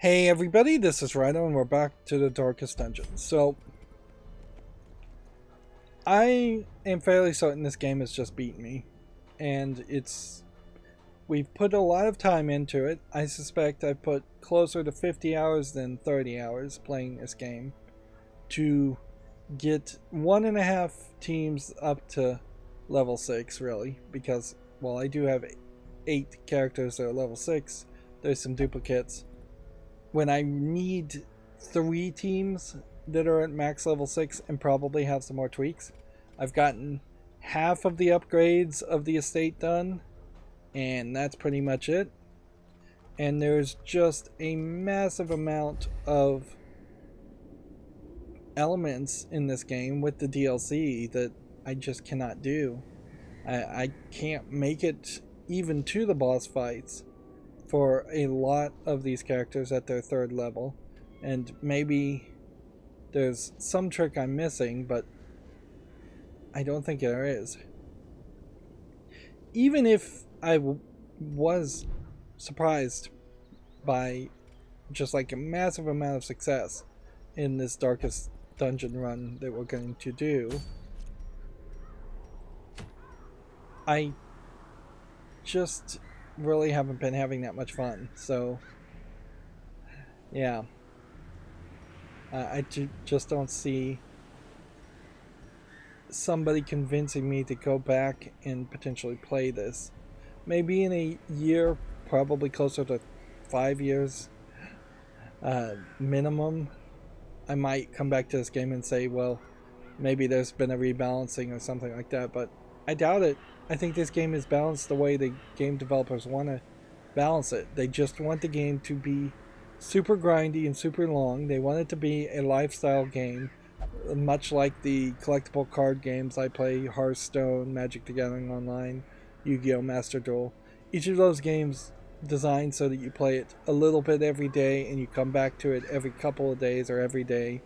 Hey everybody, this is Rydo and we're back to the Darkest Dungeon. So, I am fairly certain this game has just beaten me. And we've put a lot of time into it. I suspect I've put closer to 50 hours than 30 hours playing this game to get 1.5 teams up to level 6, really. Because while I do have 8 characters that are level 6, there's some duplicates. When I need 3 teams that are at max level 6 and probably have some more tweaks, I've gotten half of the upgrades of the estate done, and that's pretty much it. And there's just a massive amount of elements in this game with the DLC that I just cannot do. I can't make it even to the boss fights for a lot of these characters at their 3rd level, and maybe there's some trick I'm missing, but I don't think there is. Even if I was surprised by just like a massive amount of success in this Darkest Dungeon run that we're going to do, I just really haven't been having that much fun. So yeah, I just don't see somebody convincing me to go back and potentially play this. Maybe in a year, probably closer to 5 years minimum, I might come back to this game and say, well, maybe there's been a rebalancing or something like that, but I doubt it. I think this game is balanced the way the game developers want to balance it. They just want the game to be super grindy and super long. They want it to be a lifestyle game, much like the collectible card games I play, Hearthstone, Magic the Gathering Online, Yu-Gi-Oh! Master Duel. Each of those games designed so that you play it a little bit every day and you come back to it every couple of days or every day.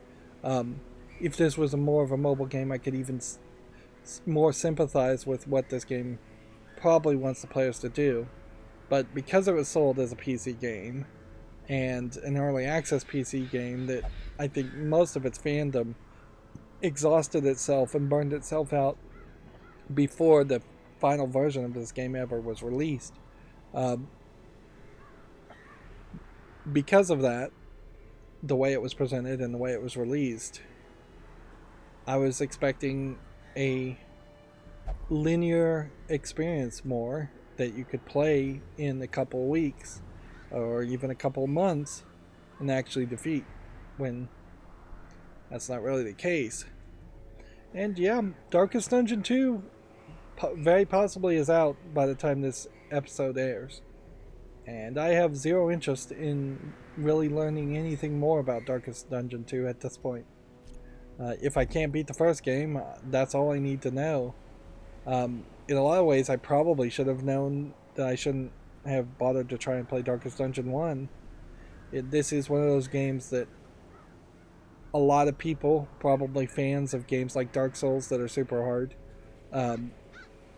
If this was more of a mobile game, I could even more sympathize with what this game probably wants the players to do. But because it was sold as a PC game and an early access PC game that I think most of its fandom exhausted itself and burned itself out before the final version of this game ever was released. Because of that, the way it was presented and the way it was released, I was expecting a linear experience more that you could play in a couple of weeks or even a couple of months and actually defeat, when that's not really the case. And yeah, Darkest Dungeon 2 very possibly is out by the time this episode airs. And I have zero interest in really learning anything more about Darkest Dungeon 2 at this point. If I can't beat the first game, that's all I need to know. In a lot of ways, I probably should have known that I shouldn't have bothered to try and play Darkest Dungeon 1. This is one of those games that a lot of people, probably fans of games like Dark Souls that are super hard,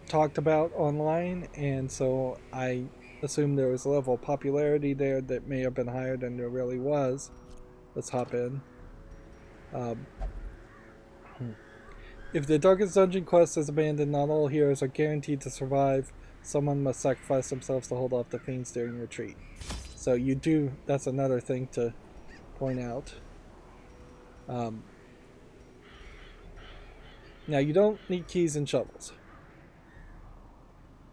talked about online, and so I assumed there was a level of popularity there that may have been higher than there really was. Let's hop in. If the Darkest Dungeon quest is abandoned, not all heroes are guaranteed to survive. Someone must sacrifice themselves to hold off the fiends during retreat. So you do, that's another thing to point out. Now you don't need keys and shovels.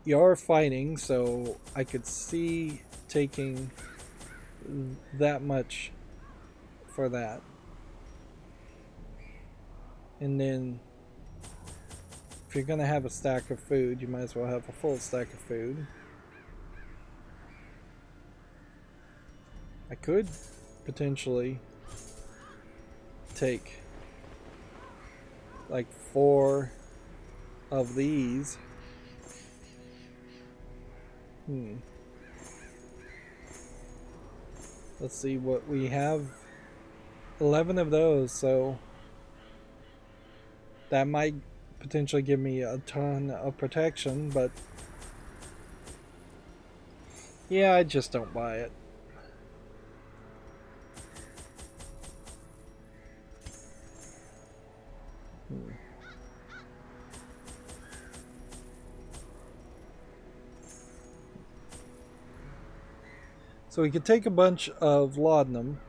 You are fighting, so I could see taking that much for that. And then if you're gonna have a stack of food, you might as well have a full stack of food. I could potentially take like 4 of these. Let's see what we have. 11 of those, so that might potentially give me a ton of protection, but yeah, I just don't buy it. So we could take a bunch of laudanum,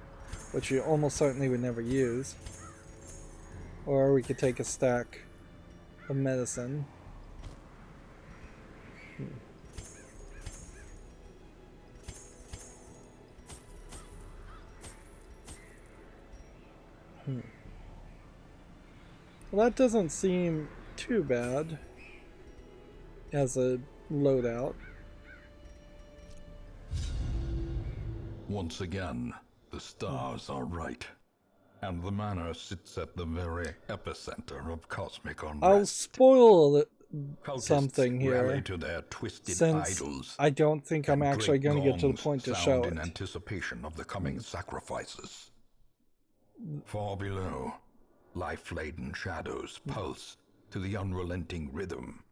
which you almost certainly would never use. Or we could take a stack of medicine. Well, that doesn't seem too bad as a loadout. Once again, the stars are right. And the manor sits at the very epicenter of cosmic unrest. I'll spoil Cultists something here, rally to their twisted since idols, I don't think I'm and actually great going to get to the gongs point to sound show in it. anticipation of the coming sacrifices. Far below, life-laden shadows pulse to the unrelenting rhythm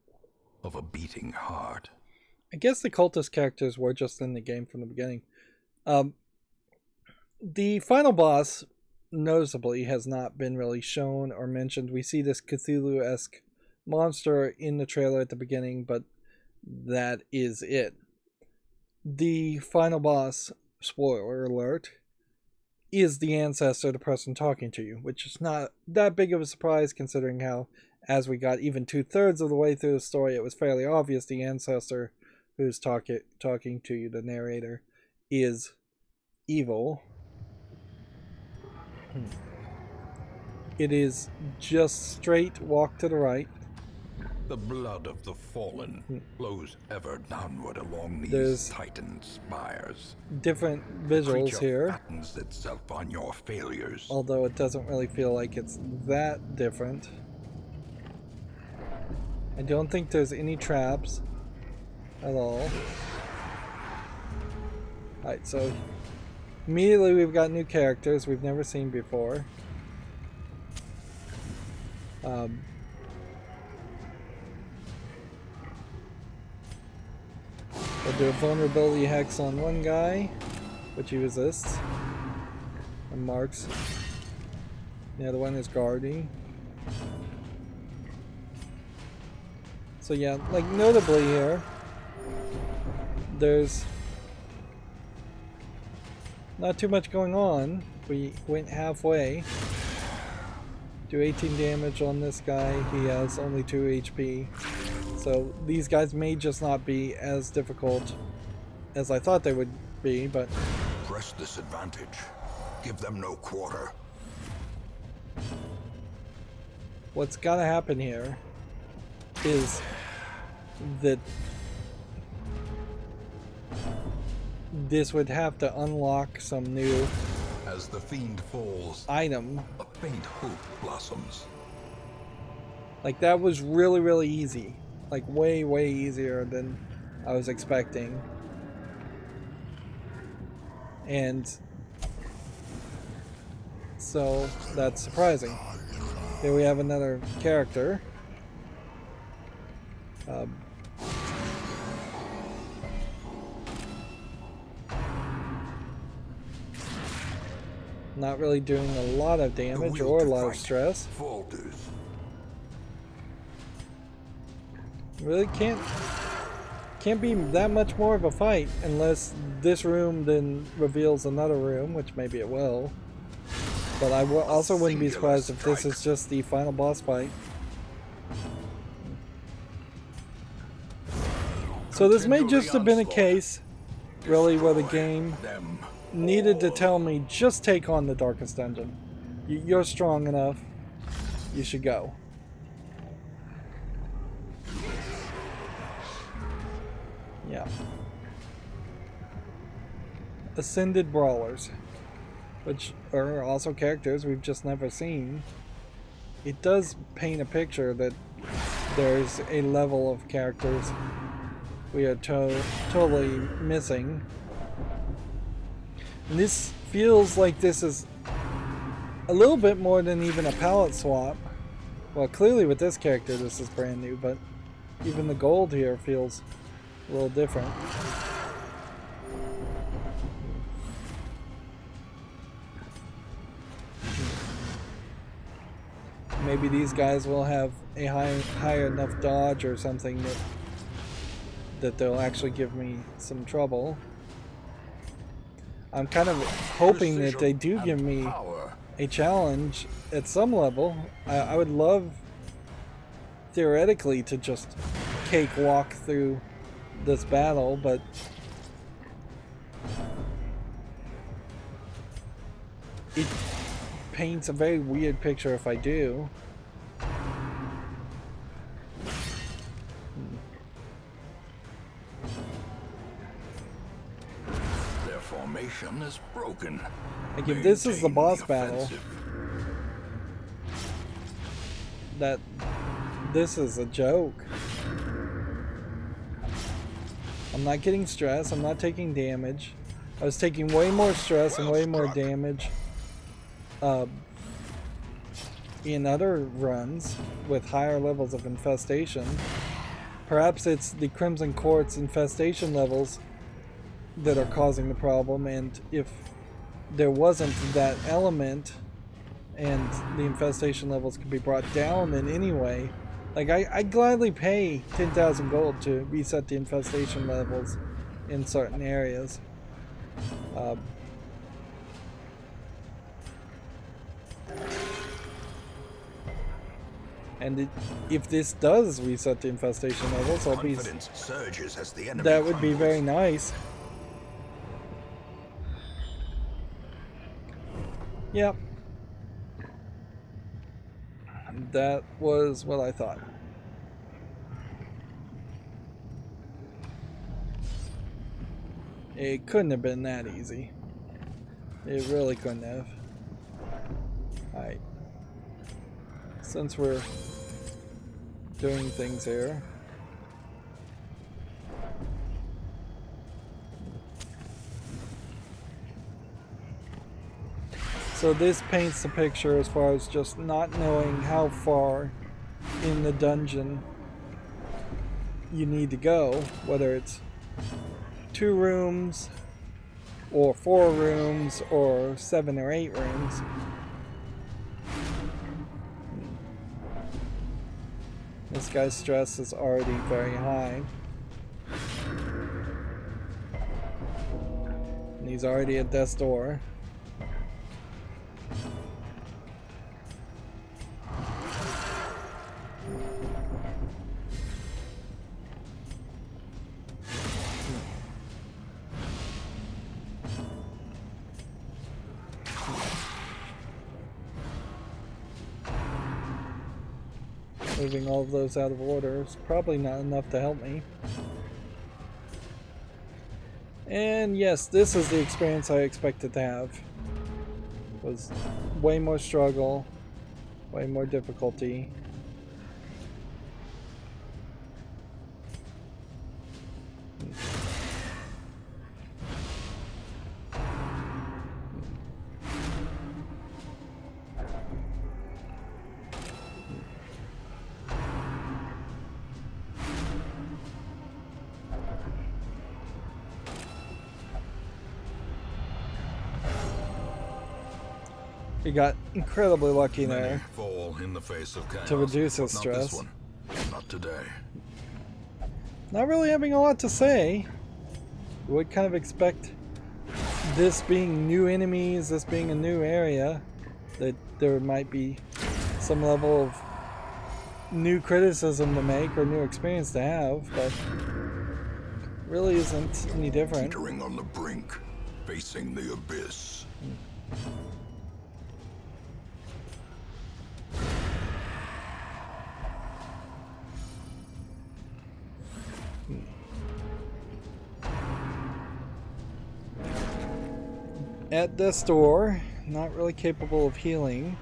of a beating heart. I guess the cultist characters were just in the game from the beginning. The final boss, noticeably, has not been really shown or mentioned. We see this Cthulhu-esque monster in the trailer at the beginning, but that is it. The final boss, spoiler alert, is the Ancestor, the person talking to you, which is not that big of a surprise considering how, as we got even 2/3 of the way through the story, it was fairly obvious the Ancestor who's talking to you, the narrator, is evil. It is just straight walk to the right. The blood of the fallen flows ever downward along these There's titan spires. different visuals here, Fattens itself on your failures. although it doesn't really feel like it's that different. I don't think there's any traps at all. Alright, so immediately we've got new characters we've never seen before. We'll do a vulnerability hex on one guy, which he resists and marks. The other one is guarding. So yeah, like notably here, there's not too much going on. We went halfway. Do 18 damage on this guy. He has only 2 HP. So these guys may just not be as difficult as I thought they would be, but... Press this advantage. Give them no quarter. What's gotta happen here is that this would have to unlock some new As the fiend falls, item. a faint hope blossoms. Like that was really, really easy. Like way, way easier than I was expecting. And so that's surprising. Here we have another character. Not really doing a lot of damage or a lot of stress. Falters. Really can't be that much more of a fight unless this room then reveals another room, which maybe it will. But I also wouldn't be surprised if this is just the final boss fight. So this may just have been a case, really, where the game needed to tell me, just take on the Darkest Dungeon. You're strong enough. You should go. Yeah. Ascended Brawlers, which are also characters we've just never seen. It does paint a picture that there's a level of characters we are totally missing. And this feels like this is a little bit more than even a palette swap. Well, clearly with this character this is brand new, but even the gold here feels a little different. Maybe these guys will have a high enough dodge or something that they'll actually give me some trouble. I'm kind of hoping that they do Precision give me and power. a challenge at some level. I would love, theoretically, to just cakewalk through this battle, but it paints a very weird picture if I do. Their formation is broken. Like, if this is the Maintain boss the battle, offensive. that this is a joke. I'm not getting stress, I'm not taking damage. I was taking way more stress and way more damage in other runs with higher levels of infestation. Perhaps it's the Crimson Court's infestation levels that are causing the problem, and if there wasn't that element and the infestation levels could be brought down in any way, like I'd gladly pay 10,000 gold to reset the infestation levels in certain areas. And if this does reset the infestation levels, Confidence surges as the enemy that would be crumbles. very nice. Yep. That was what I thought. It couldn't have been that easy. It really couldn't have. Alright. Since we're doing things here, so this paints the picture as far as just not knowing how far in the dungeon you need to go, whether it's 2 rooms or 4 rooms or 7 or 8 rooms. This guy's stress is already very high. And he's already at death's door. Moving all of those out of order is probably not enough to help me. And yes, this is the experience I expected to have. It was way more struggle, way more difficulty. He got incredibly lucky Many there fall in the face of chaos, to reduce but his not stress. this one. Not today. Not really having a lot to say. You would kind of expect, this being new enemies, this being a new area, that there might be some level of new criticism to make or new experience to have, but really isn't any different. Teetering on the brink, facing the abyss. At death's door, not really capable of healing.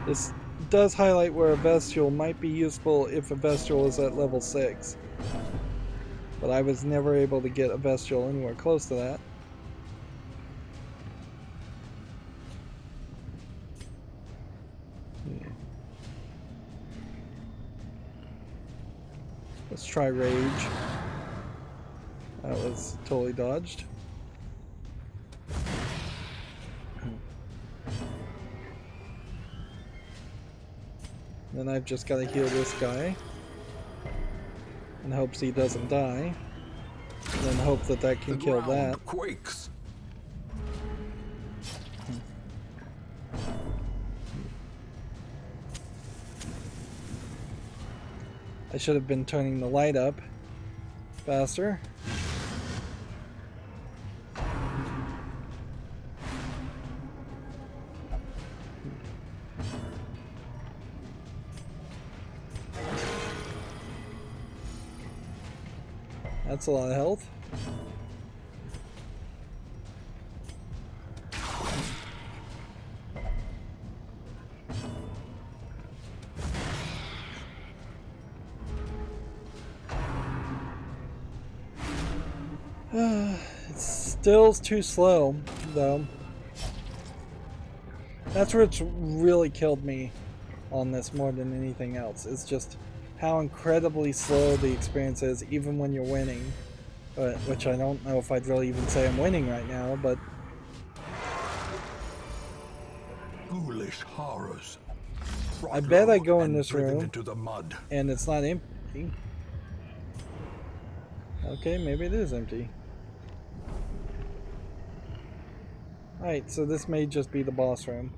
This does highlight where a bestial might be useful if a bestial is at level 6. But I was never able to get a bestial anywhere close to that. Let's try Rage. That was totally dodged. Then I've just got to heal this guy in hopes he doesn't die, and then hope that that can The kill ground that. quakes. I should have been turning the light up faster. That's a lot of health. It's still too slow, though. That's what's really killed me on this more than anything else. It's just how incredibly slow the experience is, even when you're winning. Which I don't know if I'd really even say I'm winning right now, but... Ghoulish horrors. I bet I go in this driven room, into the mud. and it's not empty. Okay, maybe it is empty. Alright, so this may just be the boss room.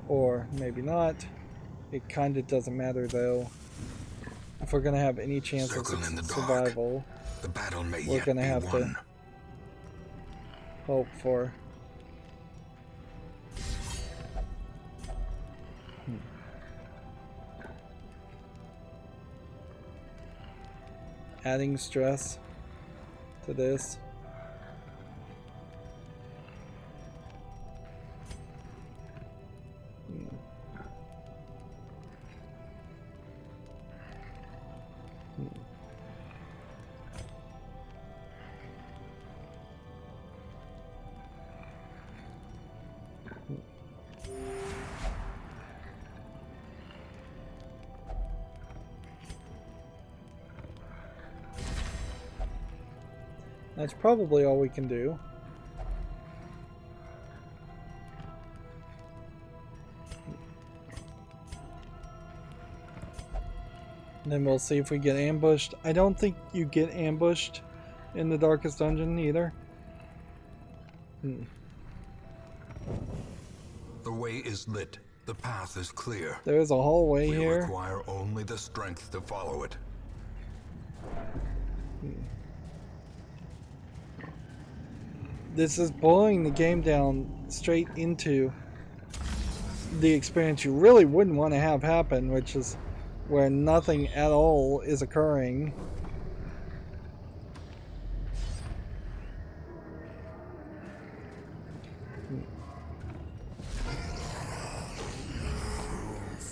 Or maybe not. It kind of doesn't matter though. If we're going to have any chance of survival, the battle may we're going to have to hope for... adding stress to this. That's probably all we can do. And then we'll see if we get ambushed. I don't think you get ambushed in the darkest dungeon either. The way is lit. The path is clear. There is a hallway we here. Require only the strength to follow it. This is boiling the game down straight into the experience you really wouldn't want to have happen, which is where nothing at all is occurring.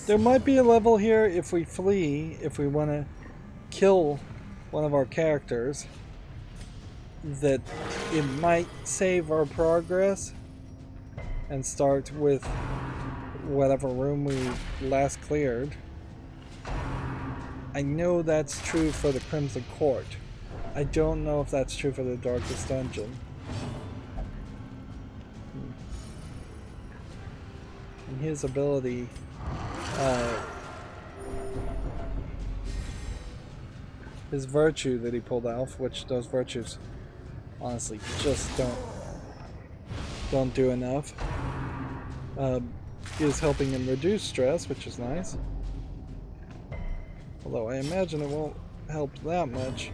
There might be a level here if we flee, if we want to kill one of our characters, that it might save our progress and start with whatever room we last cleared. I know that's true for the Crimson Court. I don't know if that's true for the Darkest Dungeon. And his ability, his virtue that he pulled off, which those virtues honestly just don't do enough, is helping him reduce stress, which is nice. Although I imagine it won't help that much.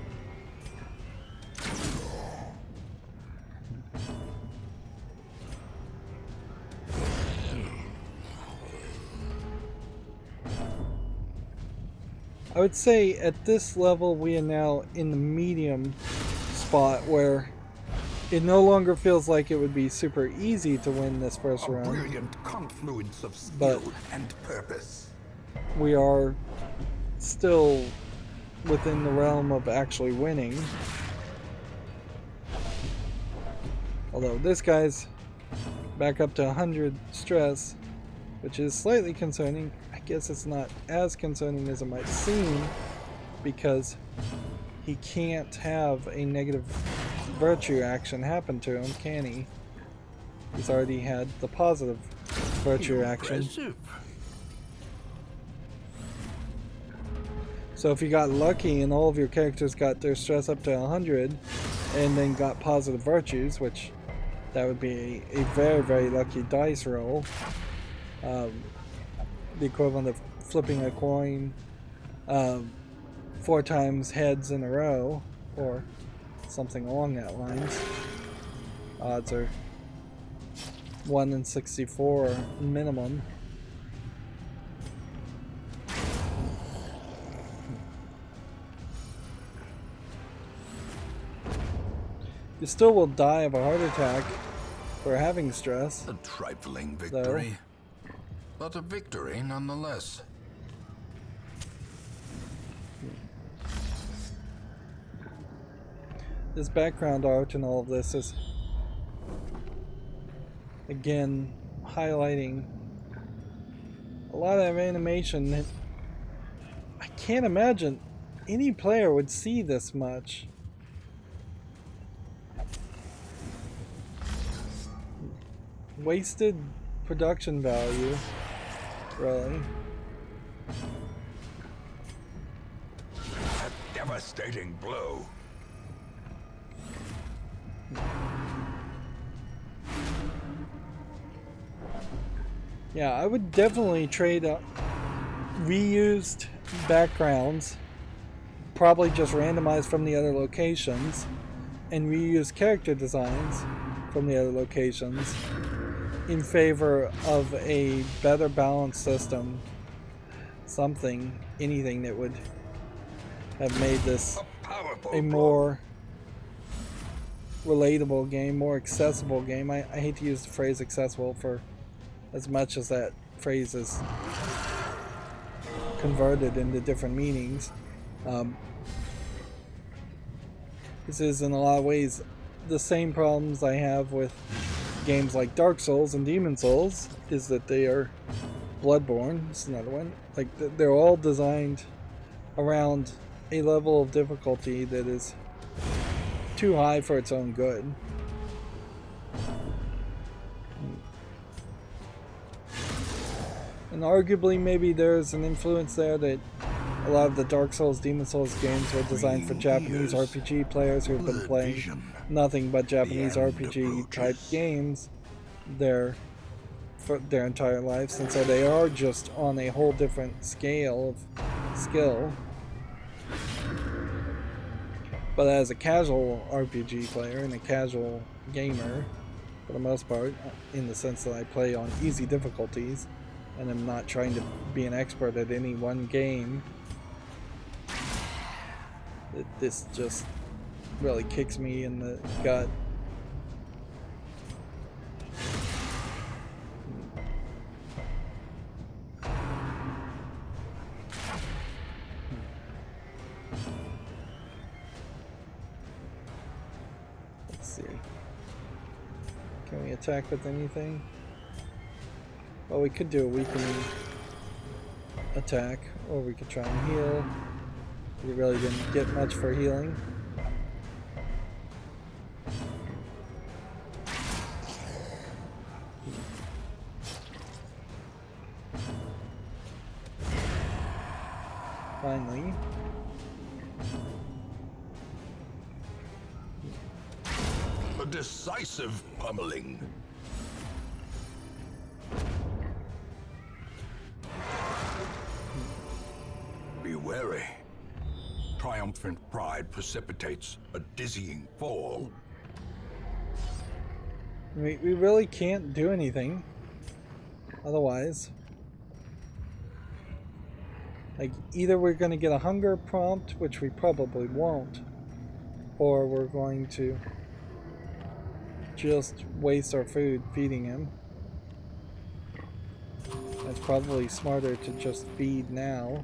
I would say at this level we are now in the medium spot where it no longer feels like it would be super easy to win this first round. A brilliant confluence of skill and purpose. We are still within the realm of actually winning. Although this guy's back up to 100 stress, which is slightly concerning. I guess it's not as concerning as it might seem, because he can't have a negative virtue action happen to him, can he? He's already had the positive virtue action. So if you got lucky and all of your characters got their stress up to 100 and then got positive virtues, which that would be a very, very lucky dice roll, the equivalent of flipping a coin 4 times heads in a row, or something along that lines. Odds are 1 in 64 minimum. You still will die of a heart attack for having stress. A trifling victory, but a victory nonetheless. This background art and all of this is, again, highlighting a lot of animation that I can't imagine any player would see this much. Wasted production value, really. A devastating blow. Yeah, I would definitely trade reused backgrounds, probably just randomized from the other locations, and reuse character designs from the other locations in favor of a better balanced system. Anything that would have made this a more relatable game, more accessible game. I hate to use the phrase accessible for as much as that phrase is converted into different meanings. This is in a lot of ways the same problems I have with games like Dark Souls and Demon Souls, is that they are Bloodborne. It's another one. Like, they're all designed around a level of difficulty that is too high for its own good. And arguably, maybe there's an influence there that a lot of the Dark Souls, Demon Souls games were designed for Japanese RPG players who have been playing nothing but Japanese RPG type games for their entire lives, and so they are just on a whole different scale of skill. But as a casual RPG player and a casual gamer, for the most part, in the sense that I play on easy difficulties and I'm not trying to be an expert at any one game, this just really kicks me in the gut. Let's see. Can we attack with anything? Well, we could do a weakening attack, or we could try and heal. We really didn't get much for healing. Finally. A decisive pummeling. Be wary. Triumphant pride precipitates a dizzying fall. We really can't do anything otherwise. Like, either we're going to get a hunger prompt, which we probably won't, or we're going to just waste our food feeding him. It's probably smarter to just feed now.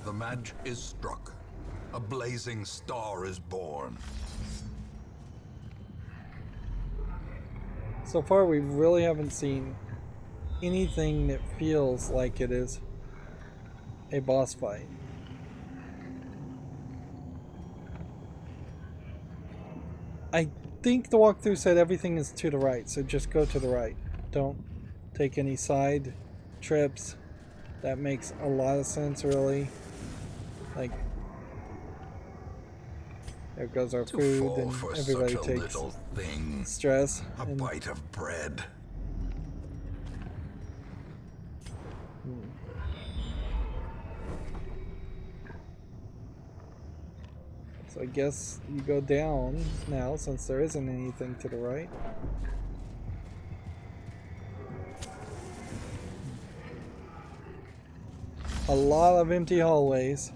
The match is struck. A blazing star is born. So far, we really haven't seen anything that feels like it is a boss fight. I think the walkthrough said everything is to the right, so just go to the right. Don't take any side trips. That makes a lot of sense, really. Like, there goes our food, and everybody takes stress. A bite of bread. So I guess you go down now since there isn't anything to the right. A lot of empty hallways.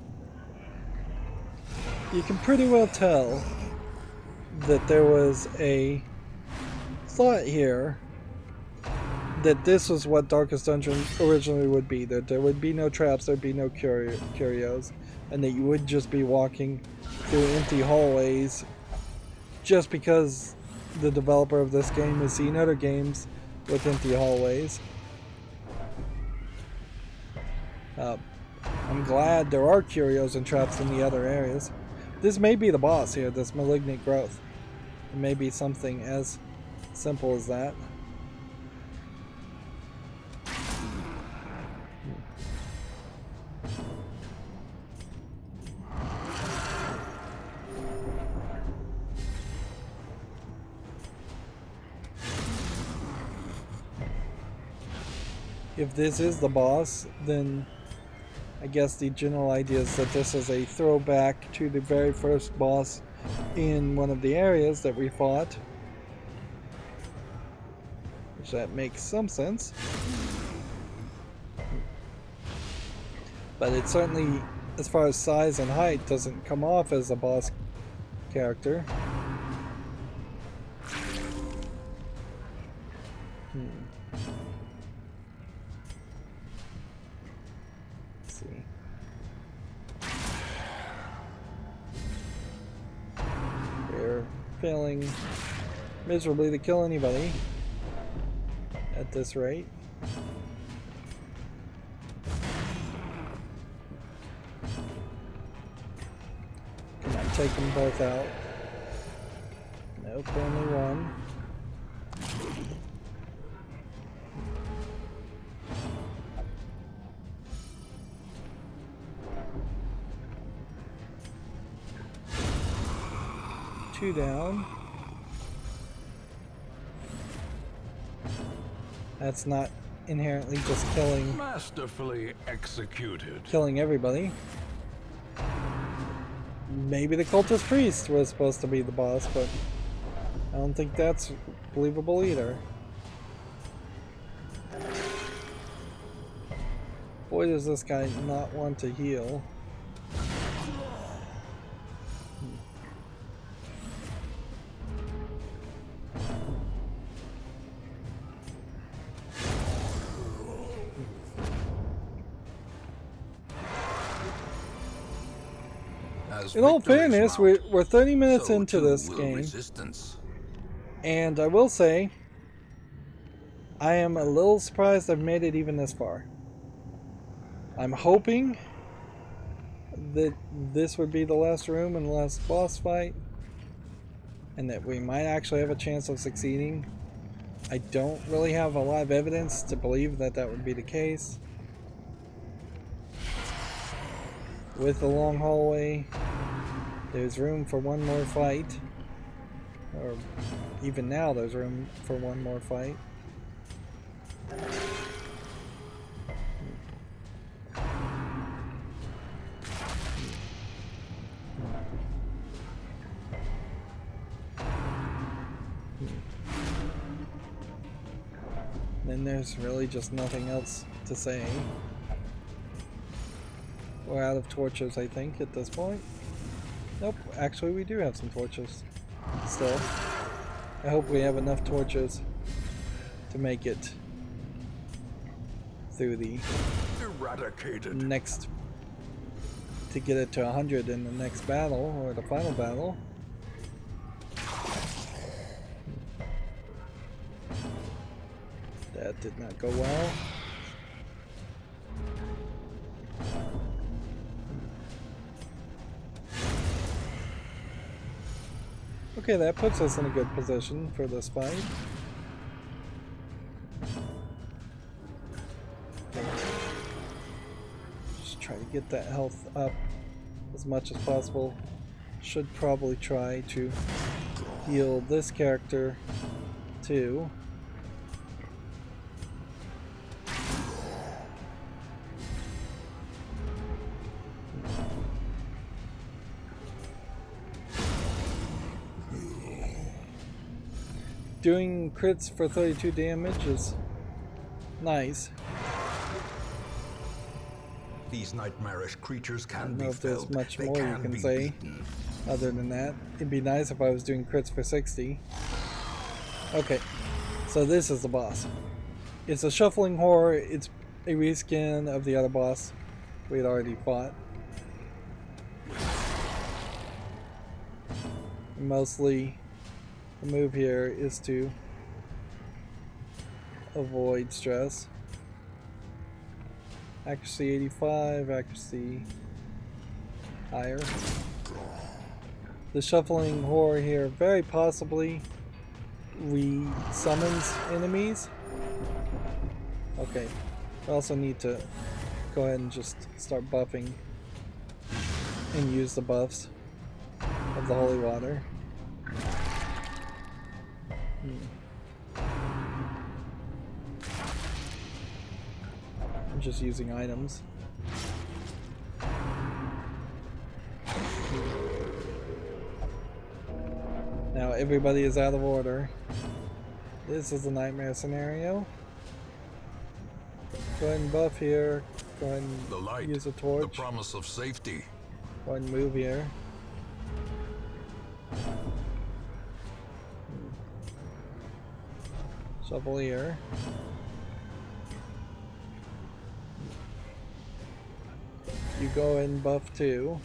You can pretty well tell that there was a thought here that this was what Darkest Dungeon originally would be. That there would be no traps, there'd be no curios, and that you would just be walking through empty hallways just because the developer of this game has seen other games with empty hallways. I'm glad there are curios and traps in the other areas. This may be the boss here, this malignant growth. It may be something as simple as that. If this is the boss, then I guess the general idea is that this is a throwback to the very first boss in one of the areas that we fought. Which that makes some sense. But it certainly, as far as size and height, doesn't come off as a boss character. Failing miserably to kill anybody at this rate. Can I take them both out? Nope, only one. Two down. That's not inherently just killing. Masterfully executed. Killing everybody. Maybe the cultist priest was supposed to be the boss, but I don't think that's believable either. Boy, does this guy not want to heal. In all fairness, we're 30 minutes into this game, and I will say, I am a little surprised I've made it even this far. I'm hoping that this would be the last room and the last boss fight, and that we might actually have a chance of succeeding. I don't really have a lot of evidence to believe that that would be the case. With the long hallway, there's room for one more fight. Or even now there's room for one more fight. Then there's really just nothing else to say. We're out of torches, I think, at this point. Nope, actually we do have some torches still. I hope we have enough torches to make it through the next, to get it to 100 in the next battle, or the final battle. That did not go well. Okay, that puts us in a good position for this fight. Just try to get that health up as much as possible. Should probably try to heal this character too. doing crits for 32 damage is nice. These nightmarish creatures I can don't be know if there's felt. much They more you can can be say beaten. other than that. It'd be nice if I was doing crits for 60. Okay, so this is the boss. It's a shuffling horror. It's a reskin of the other boss we had already fought. And mostly the move here is to avoid stress. Accuracy 85, accuracy higher. The shuffling horror here very possibly re-summons enemies. Okay, we also need to go ahead and just start buffing and use the buffs of the holy water. I'm just using items. Now everybody is out of order. This is a nightmare scenario. Go ahead and buff here. Go ahead The and light, use a torch. the promise of safety. Go ahead and move here. Shuffle here. You go and buff too.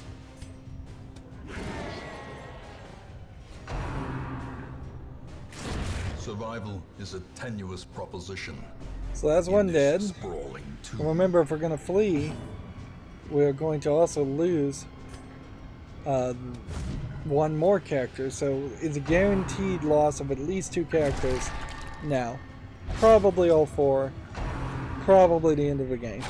Survival is a tenuous proposition. So that's In one this dead. sprawling tomb. And remember, if we're going to flee, we're going to also lose one more character. So it's a guaranteed loss of at least 2 characters now. Probably all 4. Probably the end of the game.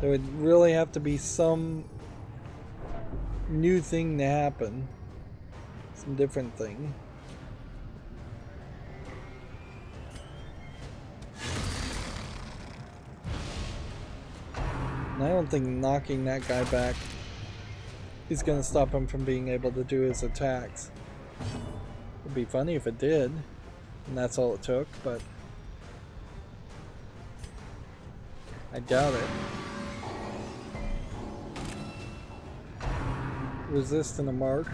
There would really have to be some new thing to happen. Some different thing. And I don't think knocking that guy back is going to stop him from being able to do his attacks. It'd be funny if it did, and that's all it took, but I doubt it. Resist and a mark.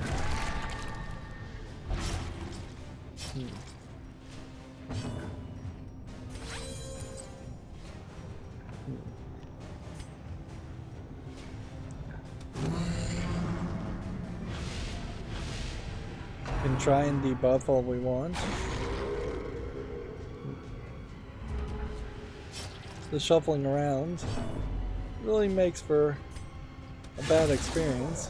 Can try and debuff all we want. The shuffling around really makes for a bad experience.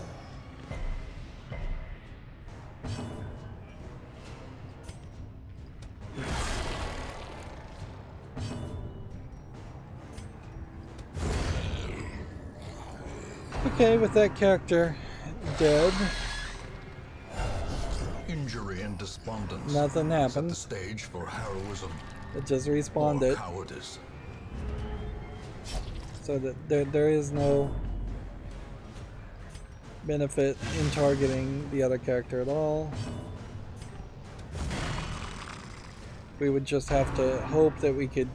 Okay, with that character dead, Injury and despondence. nothing Set the happens. stage for heroism It just respawned or it, cowardice. so that there is no benefit in targeting the other character at all. We would just have to hope that we could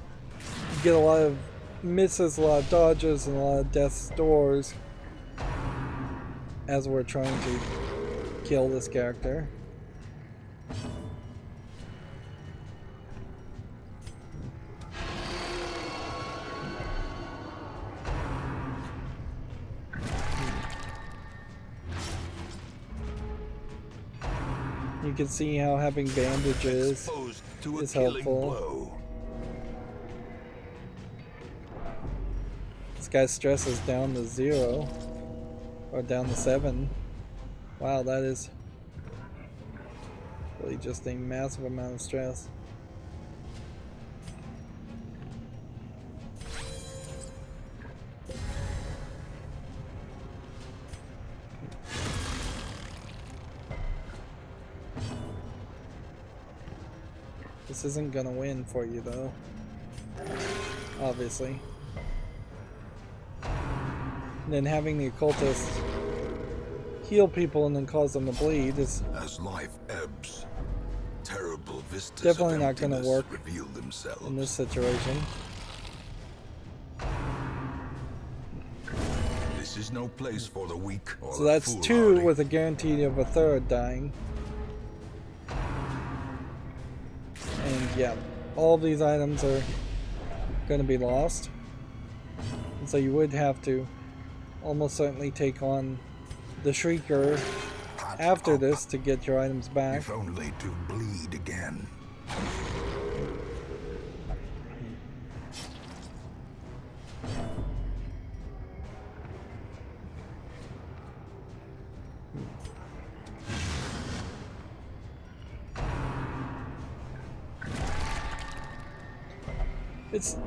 get a lot of misses, a lot of dodges, and a lot of death's doors as we're trying to kill this character. You can see how having bandages Exposed to a is killing helpful. blow. This guy's stress is down to 0. Or down to 7. Wow, that is really just a massive amount of stress. This isn't gonna win for you though. Obviously. And then having the occultist heal people and then cause them to bleed is As life ebbs, terrible vistas definitely of not going to emptiness work reveal themselves. in this situation. This is no place for the weak or So the that's 2 foolhardy. with a guarantee of a third dying. And yeah, all these items are going to be lost. And so you would have to almost certainly take on the Shrieker after this to get your items back. If only to bleed again.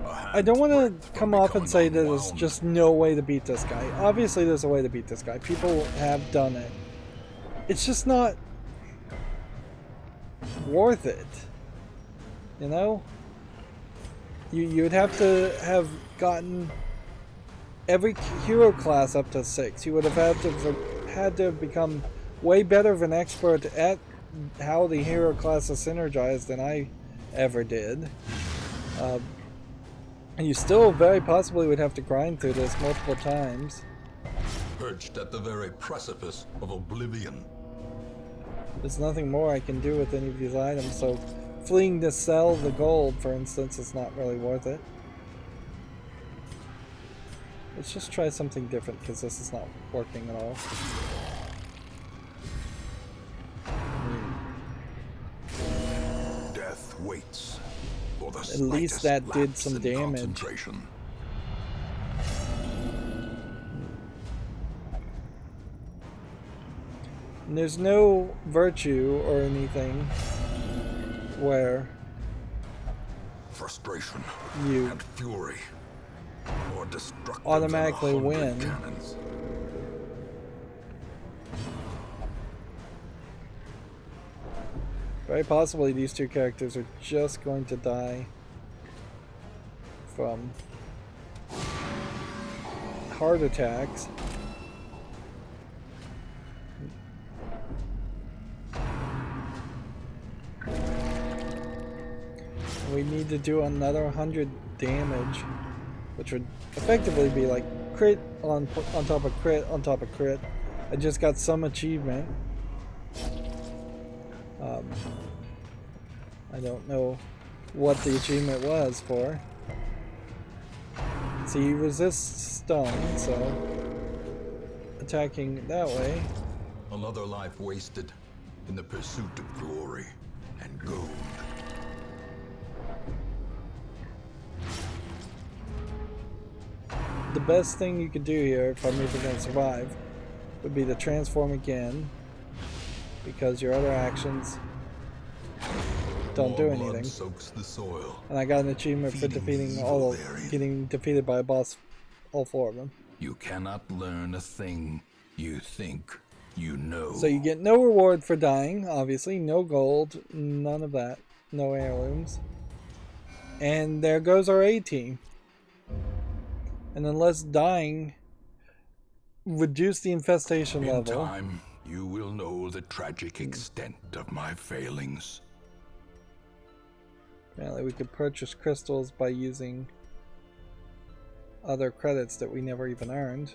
I don't want to come off and say that there's just no way to beat this guy. Obviously there's a way to beat this guy. People have done it. It's just not worth it. You know? You'd have to have gotten every hero class up to 6. You would have had to have become way better of an expert at how the hero class is synergized than I ever did. And you still very possibly would have to grind through this multiple times. Perched at the very precipice of oblivion. There's nothing more I can do with any of these items, so fleeing to sell the gold, for instance, is not really worth it. Let's just try something different, because this is not working at all. Death waits for the At least that did some damage. Concentration. And there's no virtue or anything where Frustration you and fury, more destructive automatically than 100 win. cannons. Very possibly these 2 characters are just going to die from heart attacks. We need to do another 100 damage, which would effectively be like crit on top of crit on top of crit. I just got some achievement. I don't know what the achievement was for. See, he resists stun, so attacking that way. Another life wasted in the pursuit of glory and gold. The best thing you could do here, if I'm even going to survive, would be to transform again, because your other actions don't do anything. Soaks the soil. And I got an achievement for defeating getting defeated by a boss, all 4 of them. You cannot learn a thing you think you know. So you get no reward for dying, obviously, no gold, none of that, no heirlooms. And there goes our A team. And unless dying reduce the infestation level. In time, you will know the tragic extent of my failings. Apparently we could purchase crystals by using other credits that we never even earned.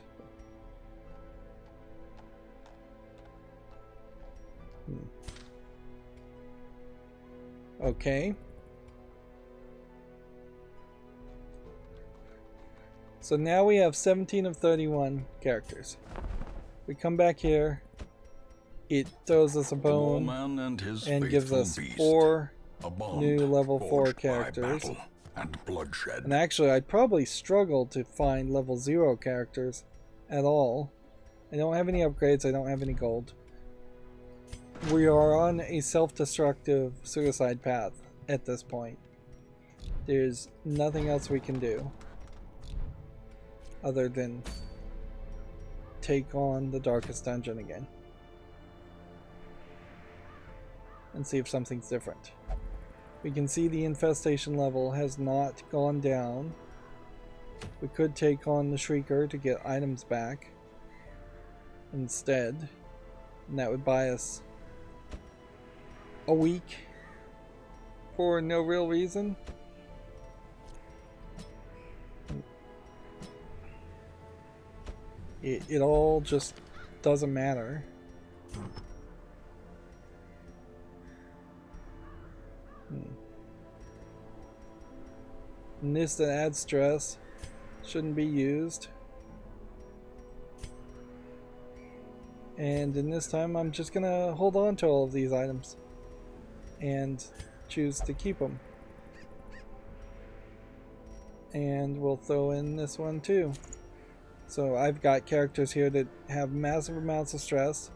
Okay. So now we have 17 of 31 characters. We come back here, it throws us a bone and gives us 4 new level 4 characters. And bloodshed. And actually I'd probably struggle to find level 0 characters at all. I don't have any upgrades, I don't have any gold. We are on a self-destructive suicide path at this point. There's nothing else we can do other than take on the darkest dungeon again and see if something's different. We can see the infestation level has not gone down. We could take on the Shrieker to get items back instead. And that would buy us a week for no real reason. It all just doesn't matter. And this that adds stress shouldn't be used. And in this time, I'm just gonna hold on to all of these items and choose to keep them. And we'll throw in this one too. So I've got characters here that have massive amounts of stress,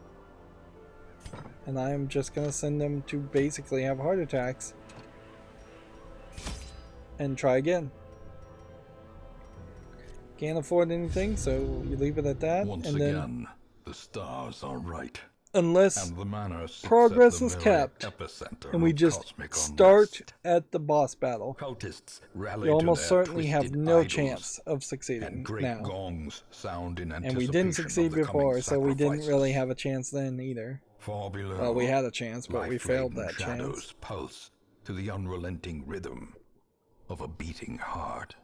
and I'm just gonna send them to basically have heart attacks and try again. Can't afford anything, so you leave it at that. Once and again, then, the stars are right. unless And the manor sits progress at the is very kept, epicenter and we of just cosmic start unrest. at the boss battle, Cultists rally you to almost their certainly have twisted no idols, chance of and succeeding great now. gongs sound in And we didn't anticipation succeed of the coming before, so we didn't really sacrifices. have a chance then either. Far below, Well, we had a chance, but we failed life-laden that chance. shadows pulse to the unrelenting rhythm of a beating heart.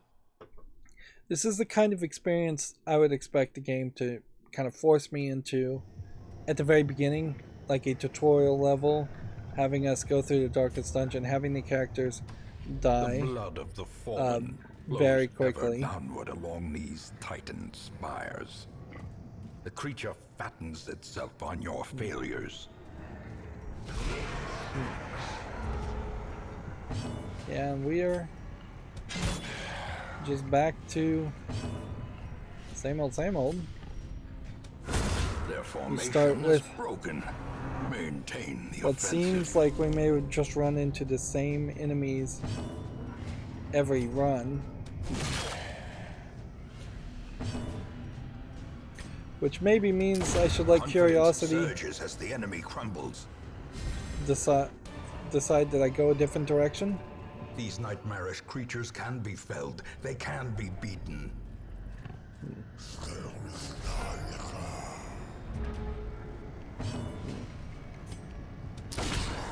This is the kind of experience I would expect the game to kind of force me into at the very beginning, like a tutorial level, having us go through the darkest dungeon, having the characters die The blood of the fallen very flows quickly. ever downward along these titan spires. The creature fattens itself on your failures. Yeah, and we are just back to same old, same old. Their formation start is with broken. Maintain the What offensive. seems like we may just run into the same enemies every run. Which maybe means I should let Confidence curiosity surges as the enemy crumbles. decide that I go a different direction. These nightmarish creatures can be felled. They can be beaten.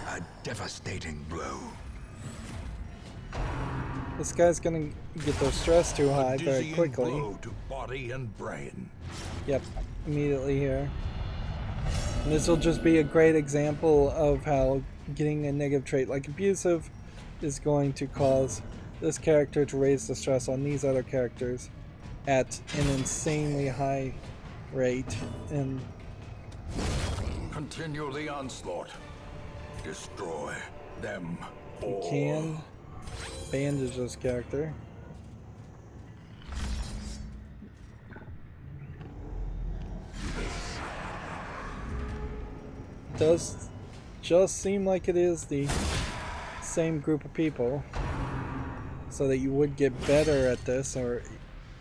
A devastating blow. This guy's gonna get their stress too high A very dizzying quickly. blow to body and brain. Yep, immediately here. And this will just be a great example of how getting a negative trait like abusive is going to cause this character to raise the stress on these other characters at an insanely high rate. And Continue the onslaught. Destroy them you all. can bandage this character. Does just seem like it is the same group of people, so that you would get better at this or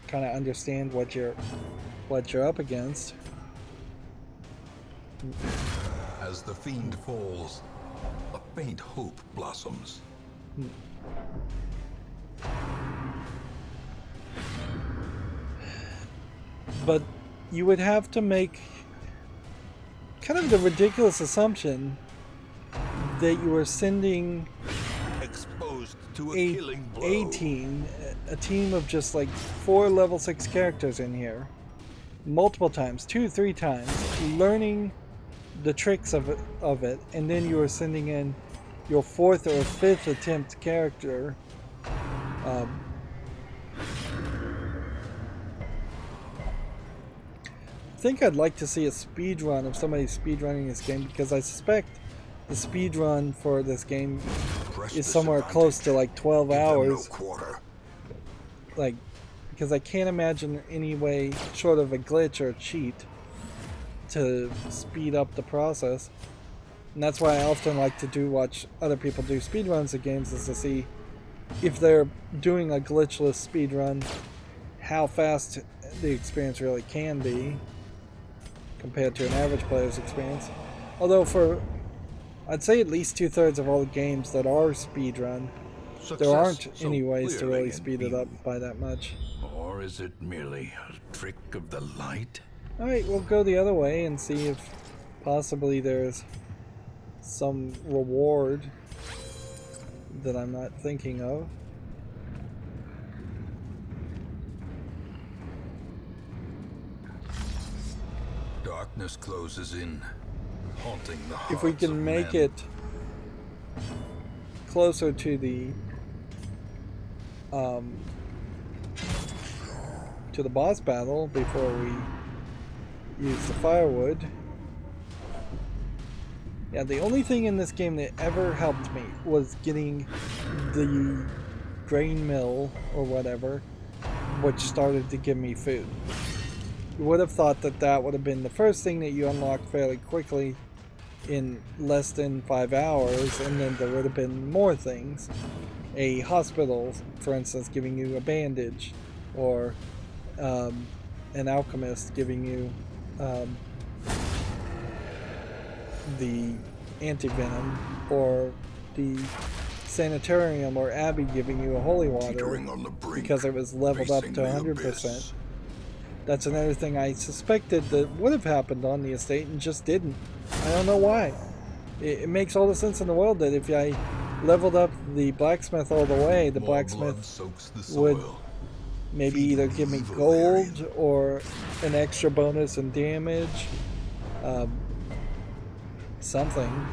kind of understand what you're up against. As the fiend falls, a faint hope blossoms. But you would have to make kind of the ridiculous assumption that you were sending Exposed to a a killing blow. a team of just like 4 level 6 characters in here multiple times, 2-3 times, learning the tricks of it, and then you were sending in your 4th or 5th attempt character. I think I'd like to see a speed run of somebody speedrunning this game, because I suspect the speed run for this game Press is this somewhere close to like 12 Give them no hours. quarter. Like, because I can't imagine any way short of a glitch or a cheat to speed up the process. And that's why I often like to watch other people do speedruns of games, is to see if they're doing a glitchless speedrun, how fast the experience really can be compared to an average player's experience. Although for, I'd say at least 2/3 of all the games that are speedrun, Success there aren't so any ways to clearly really in speed it view. up by that much. Or is it merely a trick of the light? Alright, we'll go the other way and see if Possibly there's some reward that I'm not thinking of. Darkness closes in, haunting the hearts If we can of make men. it closer to the boss battle before we use the firewood. Yeah, the only thing in this game that ever helped me was getting the grain mill or whatever, which started to give me food. You would have thought that that would have been the first thing that you unlocked fairly quickly in less than 5 hours, and then there would have been more things. A hospital, for instance, giving you a bandage, or an alchemist giving you the antivenom, or the sanitarium or abbey giving you a holy water On the brink, because it was leveled up to 100%. That's another thing I suspected that would have happened on the estate and just didn't. I don't know why. It makes all the sense in the world that if I leveled up the blacksmith all the way, the blacksmith would maybe either give me gold or an extra bonus in damage. Something.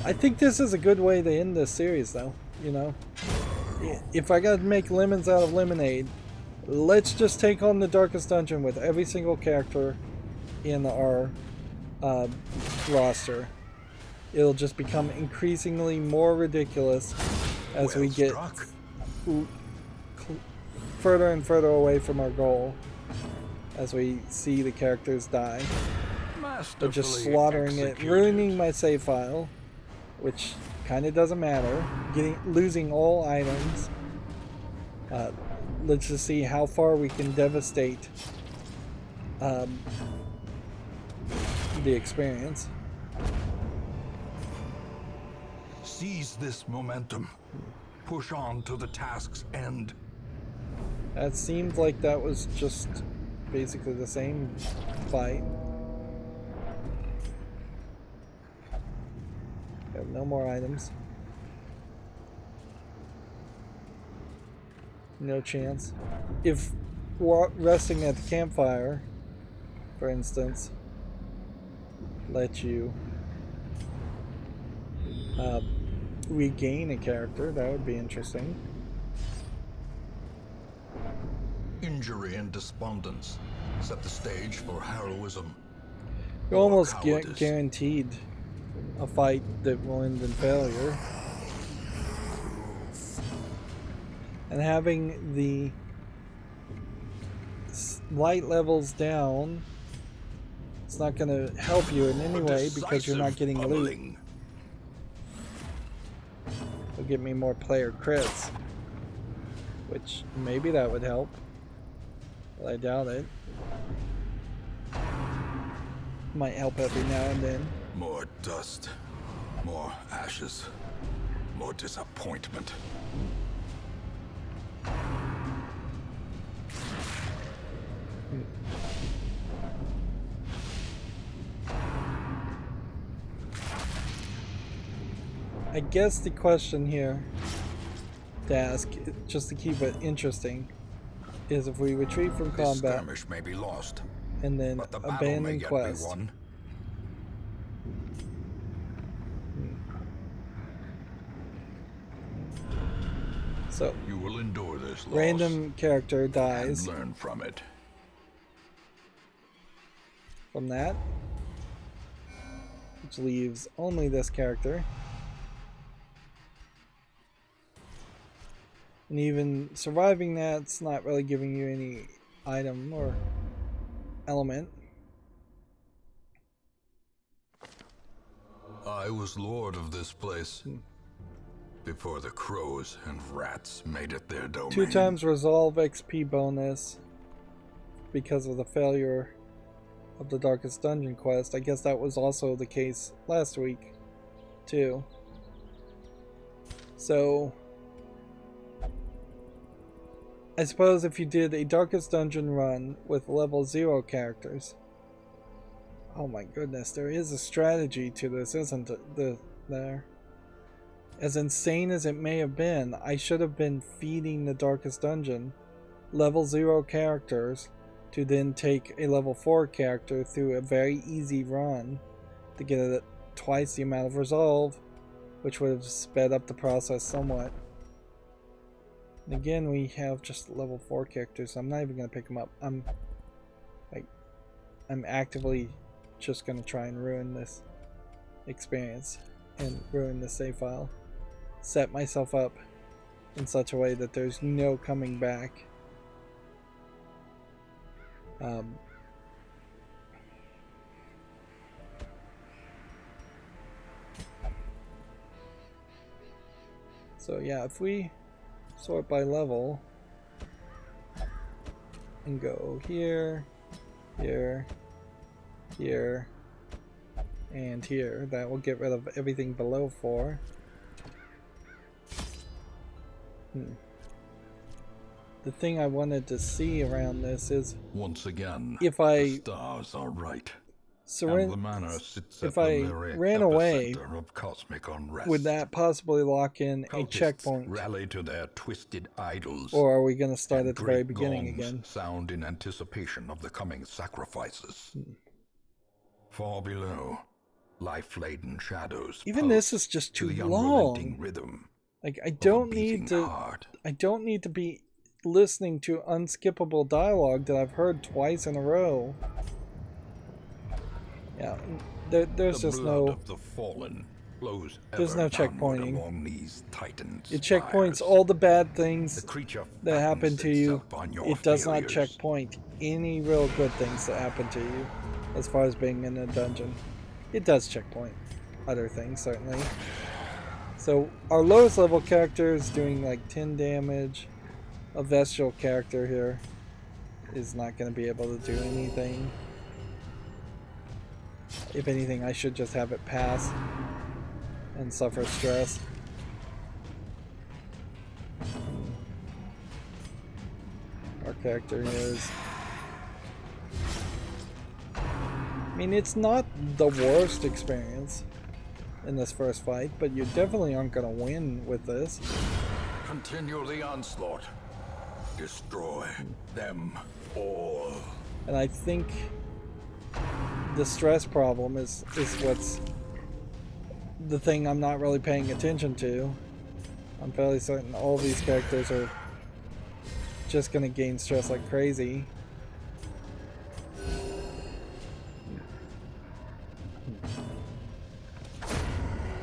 I think this is a good way to end this series, though. You know, if I gotta make lemons out of lemonade, let's just take on the darkest dungeon with every single character in our roster. It'll just become increasingly more ridiculous as we get further and further away from our goal, as we see the characters die. But just slaughtering it, ruining my save file, which kind of doesn't matter, losing all items. Let's just see how far we can devastate the experience. Seize this momentum. Push on to the task's end. That seemed like that was just basically the same fight. We have no more items. No chance. If resting at the campfire, for instance, let you regain a character, that would be interesting. Injury and despondence set the stage for heroism. You're almost guaranteed a fight that will end in failure. And having the light levels down, it's not going to help you in any way because you're not getting loot. It'll give me more player crits, which maybe that would help, but I doubt it. Might help every now and then. More dust, more ashes, more disappointment. I guess the question here to ask, just to keep it interesting, is if we retreat from combat, skirmish may be lost, and then but the abandon quest. Won. So you will endure this loss. Random character dies. And learn from it. From that, which leaves only this character. And even surviving that's not really giving you any item or element. I was lord of this place before the crows and rats made it their domain. 2 times resolve XP bonus because of the failure of the Darkest Dungeon quest. I guess that was also the case last week too. So I suppose if you did a Darkest Dungeon run with level 0 characters. Oh my goodness, there is a strategy to this, isn't there? As insane as it may have been, I should have been feeding the Darkest Dungeon level 0 characters to then take a level 4 character through a very easy run to get it twice the amount of resolve, which would have sped up the process somewhat. And again, we have just level 4 characters, so I'm not even going to pick them up. I'm actively just going to try and ruin this experience and ruin the save file. Set myself up in such a way that there's no coming back. So yeah, if we sort by level and go here, here, here, and here, that will get rid of everything below 4. The thing I wanted to see around this is, once again, if I the stars are right. And the manor sits if at I the very ran away, epicenter of cosmic unrest. would that possibly lock in a Cultists checkpoint? rally to their twisted idols. Or are we going to start and at the very great beginning gongs again? sound in anticipation of the coming sacrifices. Far below, life-laden shadows. Even this is just too to the long. unrelenting rhythm. Like I don't need to be listening to unskippable dialogue that I've heard twice in a row. Yeah, there's just no. Of the fallen flows there's no checkpointing. Along these titans' It checkpoints all the bad things that happen to you. It does not checkpoint any real good things that happen to you, as far as being in a dungeon. It does checkpoint other things, certainly. So our lowest level character is doing like 10 damage. A Vestal character here is not going to be able to do anything. If anything, I should just have it pass and suffer stress. Our character is... I mean, it's not the worst experience in this first fight, but you definitely aren't going to win with this. Continue the onslaught. Destroy them all. And I think the stress problem is what's the thing I'm not really paying attention to. I'm fairly certain all these characters are just going to gain stress like crazy.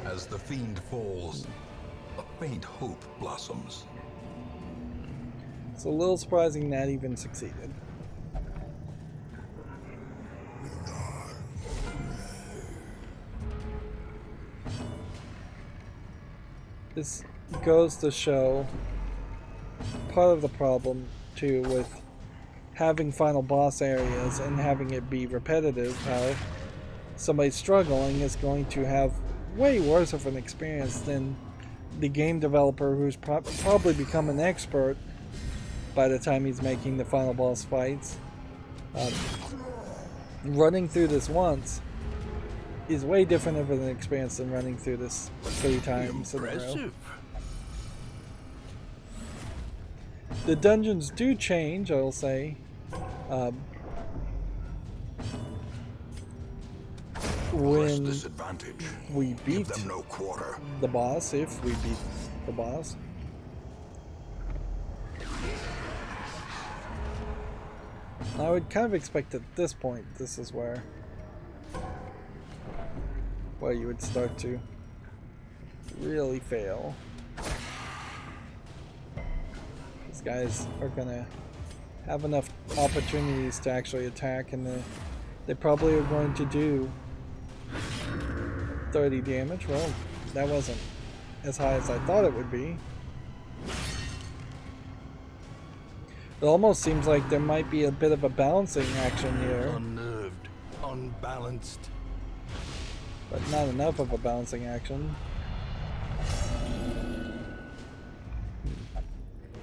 As the fiend falls, a faint hope blossoms. It's a little surprising that even succeeded. This goes to show part of the problem too with having final boss areas and having it be repetitive, how somebody struggling is going to have way worse of an experience than the game developer who's probably become an expert by the time he's making the final boss fights. Running through this once is way different of an experience than running through this 3 times in a row. The dungeons do change, I'll say. When we beat the boss, if we beat the boss. I would kind of expect at this point, this is where you would start to really fail. These guys are gonna have enough opportunities to actually attack, and they probably are going to do 30 damage. Well, that wasn't as high as I thought it would be. It almost seems like there might be a bit of a balancing action here. Unnerved, unbalanced. But not enough of a balancing action.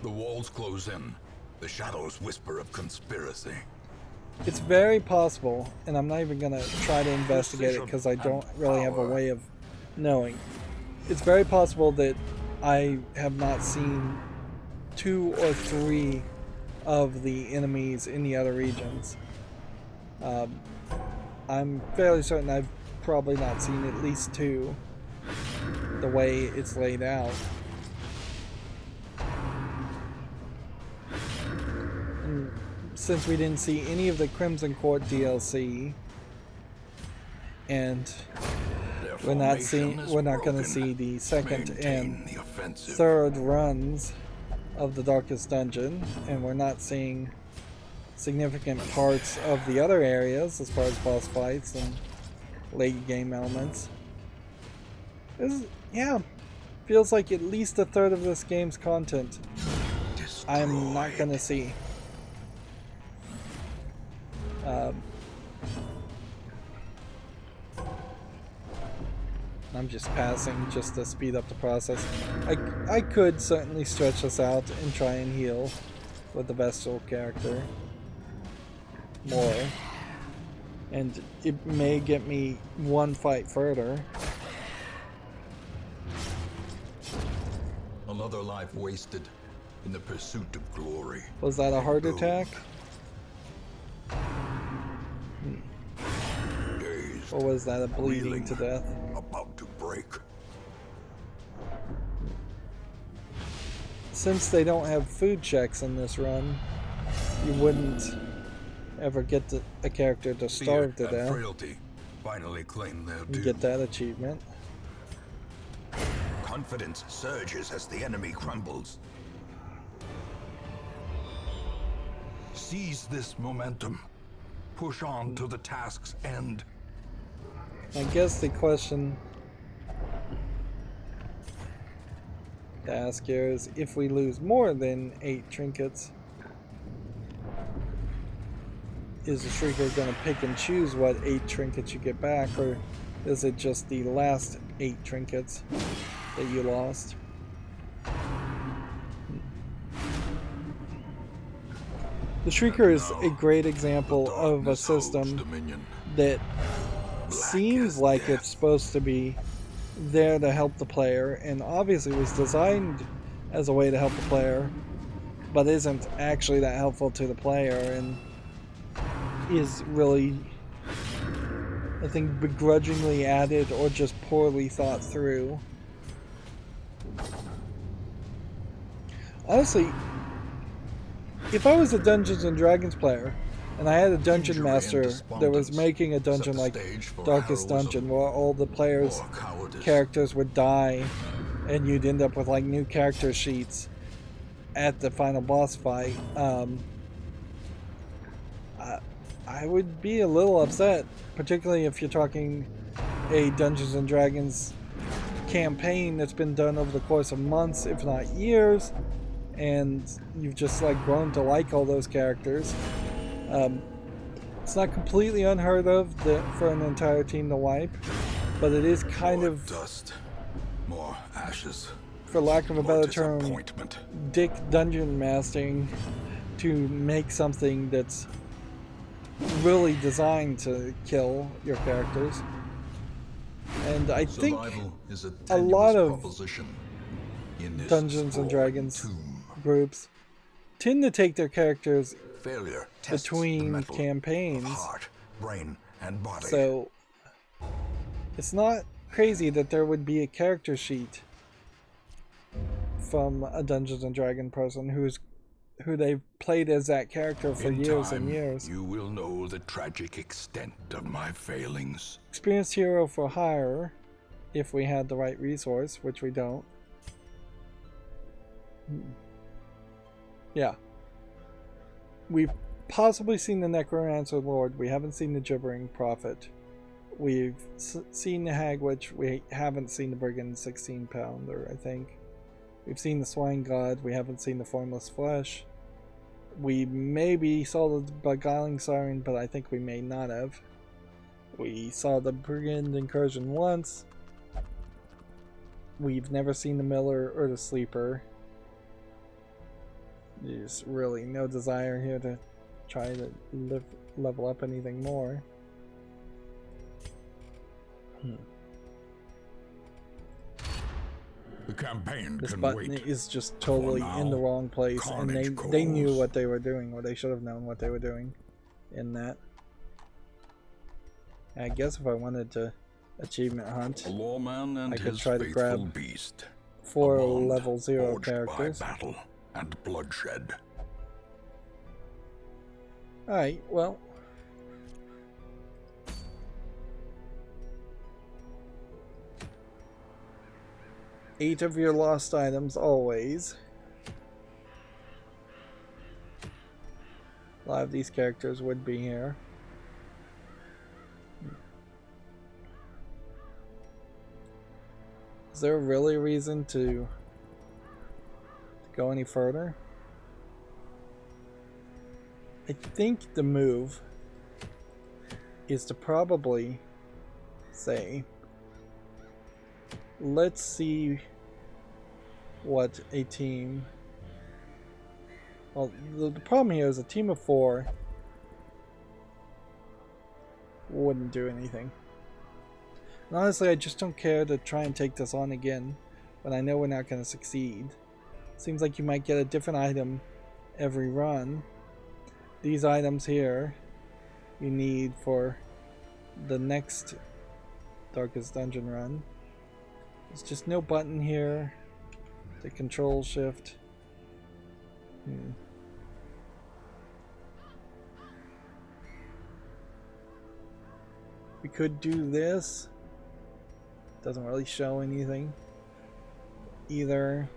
The walls close in, The shadows whisper of conspiracy. It's very possible, and I'm not even going to try to investigate it because I don't really have a way of knowing. It's very possible that I have not seen 2 or 3 of the enemies in the other regions. I'm fairly certain I've probably not seen at least 2 the way it's laid out. And since we didn't see any of the Crimson Court DLC, and we're not going to see the second and third runs of the Darkest Dungeon, and we're not seeing significant parts of the other areas as far as boss fights and late game elements. Yeah, feels like at least a third of this game's content I'm not gonna see. I'm just passing just to speed up the process. I could certainly stretch this out and try and heal with the Vestal character more, and it may get me one fight further. Another life wasted in the pursuit of glory. Was that a heart attack? Dazed, Or was that a bleeding to death? About to break. Since they don't have food checks in this run, you wouldn't ever get a character to starve to death. Frailty finally claim their due. You get that achievement. Confidence surges as the enemy crumbles. Seize this momentum. Push on to the task's end. I guess the question to ask here is, if we lose more than 8 trinkets, is the Shrieker going to pick and choose what 8 trinkets you get back, or is it just the last 8 trinkets that you lost? The Shrieker is a great example of a system that seems like it's supposed to be there to help the player, and obviously was designed as a way to help the player, but isn't actually that helpful to the player, and is really, I think, begrudgingly added or just poorly thought through. Honestly, if I was a Dungeons and Dragons player and I had a dungeon master that was making a dungeon like Darkest Dungeon, where all the players' characters would die and you'd end up with like new character sheets at the final boss fight, I would be a little upset, particularly if you're talking a Dungeons and Dragons campaign that's been done over the course of months, if not years, and you've just like grown to like all those characters. It's not completely unheard of for an entire team to wipe, but it is kind of dust, more ashes, for lack of a better term, dick dungeon mastering to make something that's really designed to kill your characters. And I think a lot of Dungeons and Dragons groups tend to take their characters between campaigns, heart, brain, and body. So it's not crazy that there would be a character sheet from a Dungeons and Dragons person who they've played as that character for years and years. You will know the tragic extent of my failings. Experienced hero for hire, if we had the right resource, which we don't. Yeah. We've possibly seen the Necromancer Lord. We haven't seen the Gibbering Prophet. We've seen the Hag Witch. We haven't seen the Brigand 16-pounder, I think. We've seen the Swine God. We haven't seen the Formless Flesh. We maybe saw the Beguiling Siren, but I think we may not have. We saw the Brigand Incursion once. We've never seen the Miller or the Sleeper. There's really no desire here to try to level up anything more. The campaign This can button wait. is just totally now, in the wrong place, and they knew calls. what they were doing, or they should have known what they were doing in that. I guess if I wanted to achievement hunt, A lawman and I could his try to faithful grab beast. 4 A bond level 0 forged characters. by battle and bloodshed. Alright, well. Eight of your lost items always. A lot of these characters would be here. Is there really a reason to go any further? I think the move is to probably say, let's see what a team... Well, the problem here is a team of 4 wouldn't do anything. And honestly, I just don't care to try and take this on again when I know we're not going to succeed. Seems like you might get a different item every run. These items here you need for the next Darkest Dungeon run. There's just no button here to control shift. We could do this. Doesn't really show anything either.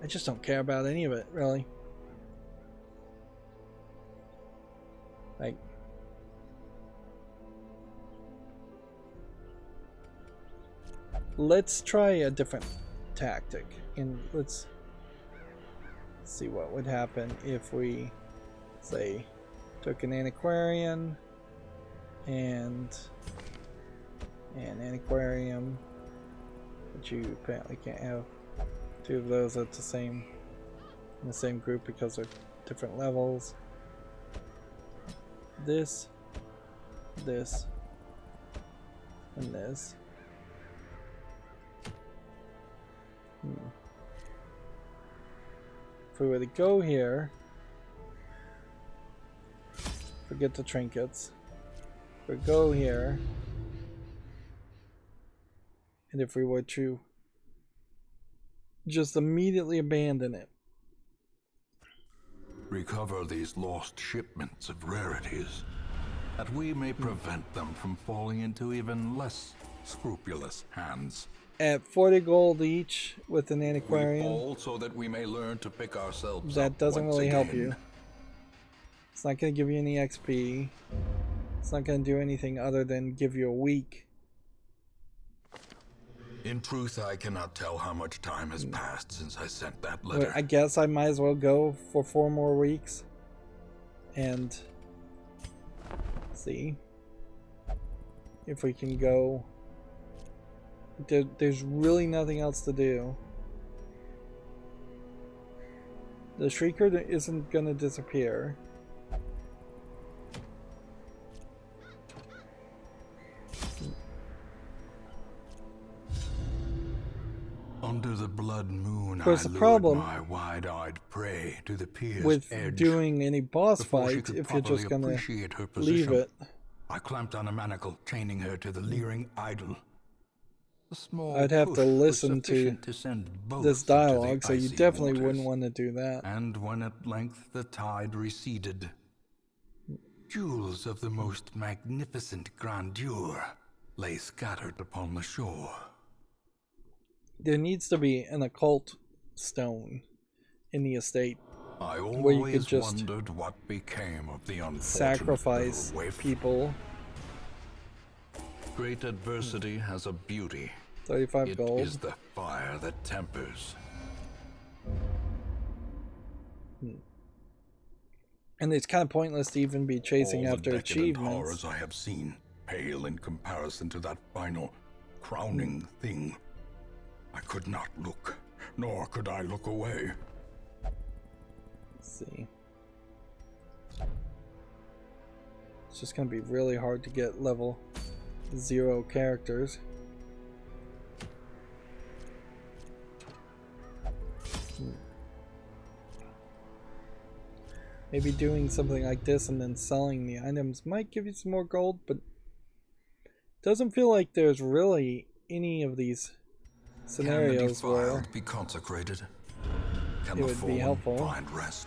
I just don't care about any of it, really. Like, let's try a different tactic, and let's see what would happen if we, say, took an antiquarian and an antiquarium, but you apparently can't have 2 of those at the same in the same group because they're different levels. This, and this. If we were to go here, forget the trinkets. If we go here, and if we were to just immediately abandon it. Recover these lost shipments of rarities, that we may prevent them from falling into even less scrupulous hands. At 40 gold each with an We antiquarian, fall so that we may learn to pick ourselves that up doesn't once really help again. you. It's not going to give you any XP. It's not going to do anything other than give you a week. In truth, I cannot tell how much time has passed since I sent that letter. But I guess I might as well go for 4 more weeks. And see if we can go. There's really nothing else to do. The Shrieker isn't going to disappear. Under the blood moon, Of course, I the lured problem my wide-eyed prey to the pier's with edge. doing any boss Before she fight, could if you're just properly gonna appreciate her leave position, it, I clamped on a manacle, chaining her to the leering idol. A small I'd have to push was listen to sufficient send both this into the dialogue, so you icy definitely waters. wouldn't want to do that. And when at length the tide receded, jewels of the most magnificent grandeur lay scattered upon the shore. There needs to be an occult stone in the estate I where you could always just wondered what became of the unfortunate sacrifice little waif. people. Great adversity has a beauty. 35 It gold. is the fire that tempers. And it's kind of pointless to even be chasing All after the decadent achievements. horrors I have seen pale in comparison to that final, crowning thing. I could not look, nor could I look away. Let's see. It's just gonna be really hard to get level 0 characters. Maybe doing something like this and then selling the items might give you some more gold, but it doesn't feel like there's really any of these scenarios Can the where defiled be consecrated? Can it the would be fallen helpful. find rest?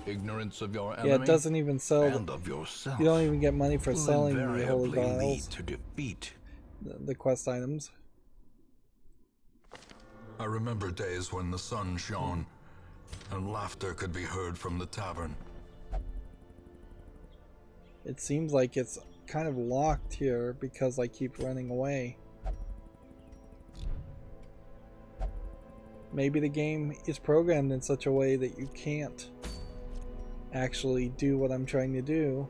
Ignorance of your enemy Yeah, it doesn't even sell. and of yourself You don't even get money for will selling the holy invariably lead vials, to defeat. the quest items. I remember days when the sun shone and laughter could be heard from the tavern. It seems like it's kind of locked here because I keep running away. Maybe the game is programmed in such a way that you can't actually do what I'm trying to do.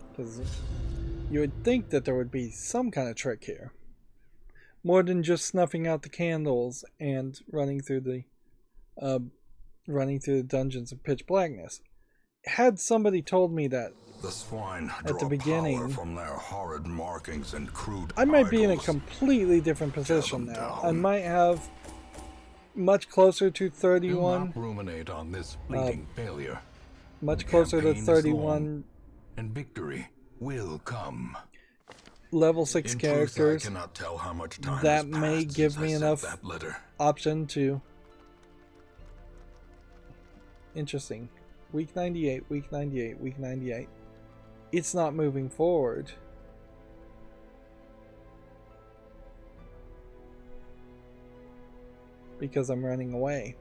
Because you would think that there would be some kind of trick here. More than just snuffing out the candles and running through the dungeons in pitch blackness. Had somebody told me that The swine at the draw beginning, power from their horrid markings and crude I might be in a idols. completely different position them now. down. I might have much closer to Do 31, not ruminate on this fleeting failure. much The closer to campaign is 31 long, and victory will come. level 6 In characters. truth, I cannot tell how much time That has may passed give since me I sent enough that letter. option to... Interesting. Week 98, week 98, week 98. It's not moving forward. Because I'm running away.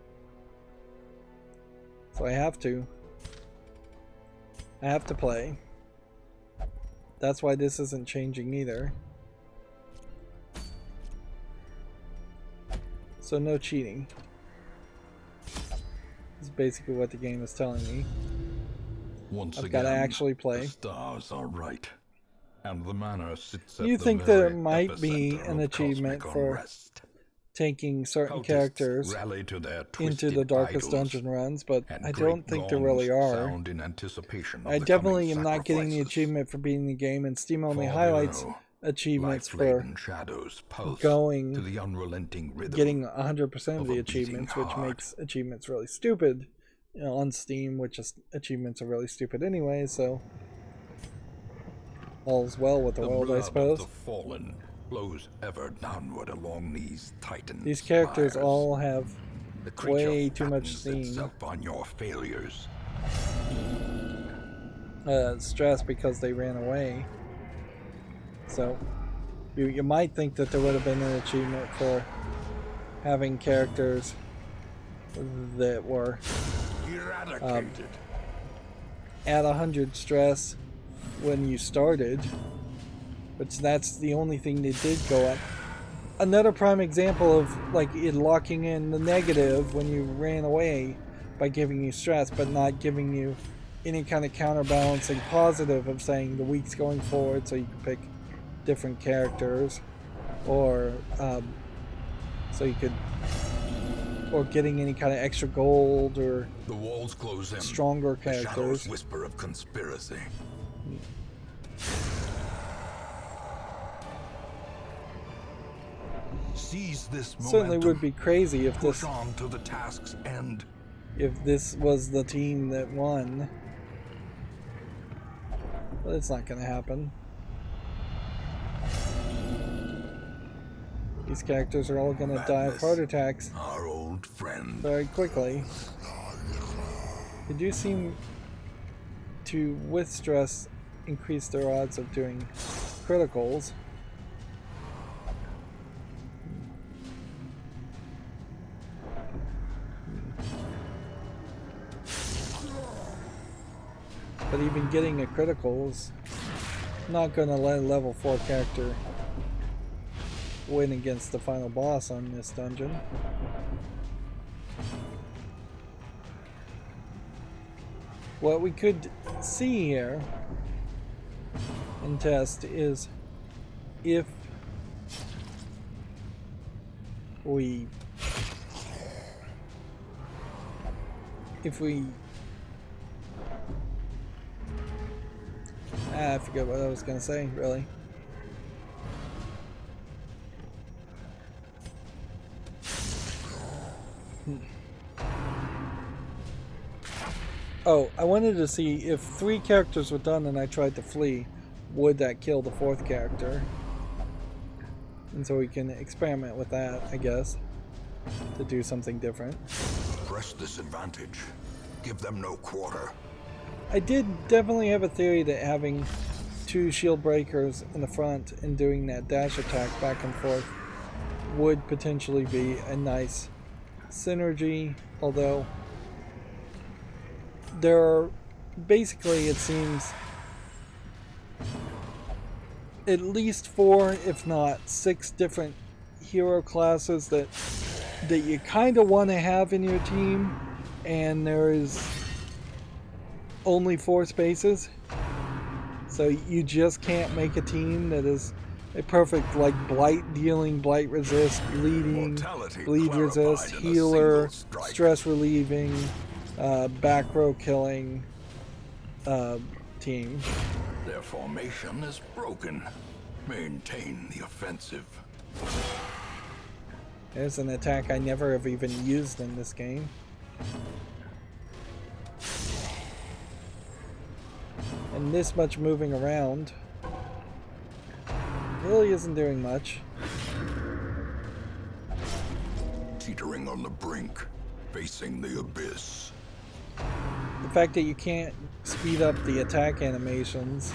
So I have to play. That's why this isn't changing either. So no cheating. This is basically what the game is telling me. Once I've again, got to actually play. the stars are right, and the manor sits at You the think there very might be epicenter an of achievement cosmic for unrest. taking certain Cultists characters rally to their into twisted the darkest idols, dungeon runs, but and I great don't think there really gongs are. sound in anticipation of I the definitely coming am not getting the sacrifices. achievement for beating the game, and Steam only Far highlights below, achievements for life-laden shadows pulse going, to the unrelenting rhythm getting 100% of of the a beating achievements, which heart. makes achievements really stupid, you know, on Steam, which is achievements are really stupid anyway, so all's well with the world, I blood suppose. of the fallen flows ever downward along these titan These characters spires. all have The creature way too much fattens steam. itself on your failures. Stress because they ran away. So you might think that there would have been an achievement for having characters that were Eradicated. at 100 stress when you started, which that's the only thing that did go up. Another prime example of like it locking in the negative when you ran away by giving you stress but not giving you any kind of counterbalancing positive of saying the week's going forward so you can pick different characters, or so you could, or getting any kind of extra gold or The walls close in. stronger The shadows characters. whisper of conspiracy. Seize this momentum. Certainly would be crazy if Push this on to the task's end. was the team that won. But it's not going to happen. These characters are all going to die of Madness. heart attacks Our old friend. very quickly. They do seem to, with stress, increase their odds of doing criticals. But even getting a critical is not going to let a level 4 character win against the final boss on this dungeon. What we could see here and test is if we I forget what I was gonna say, really. Oh, I wanted to see if 3 characters were done and I tried to flee, would that kill the 4th character? And so we can experiment with that, I guess, to do something different. Press this advantage. Give them no quarter. I did definitely have a theory that having 2 shield breakers in the front and doing that dash attack back and forth would potentially be a nice synergy, although there are basically, it seems, at least 4, if not 6 different hero classes that you kind of want to have in your team, and there is only 4 spaces, so you just can't make a team that is a perfect, like, blight dealing, blight resist, bleeding, bleed resist, healer, stress relieving, back row killing team. Their formation is broken. Maintain the offensive. There's an attack I never have even used in this game. And this much moving around really isn't doing much. Teetering on the brink, facing the abyss. The fact that you can't speed up the attack animations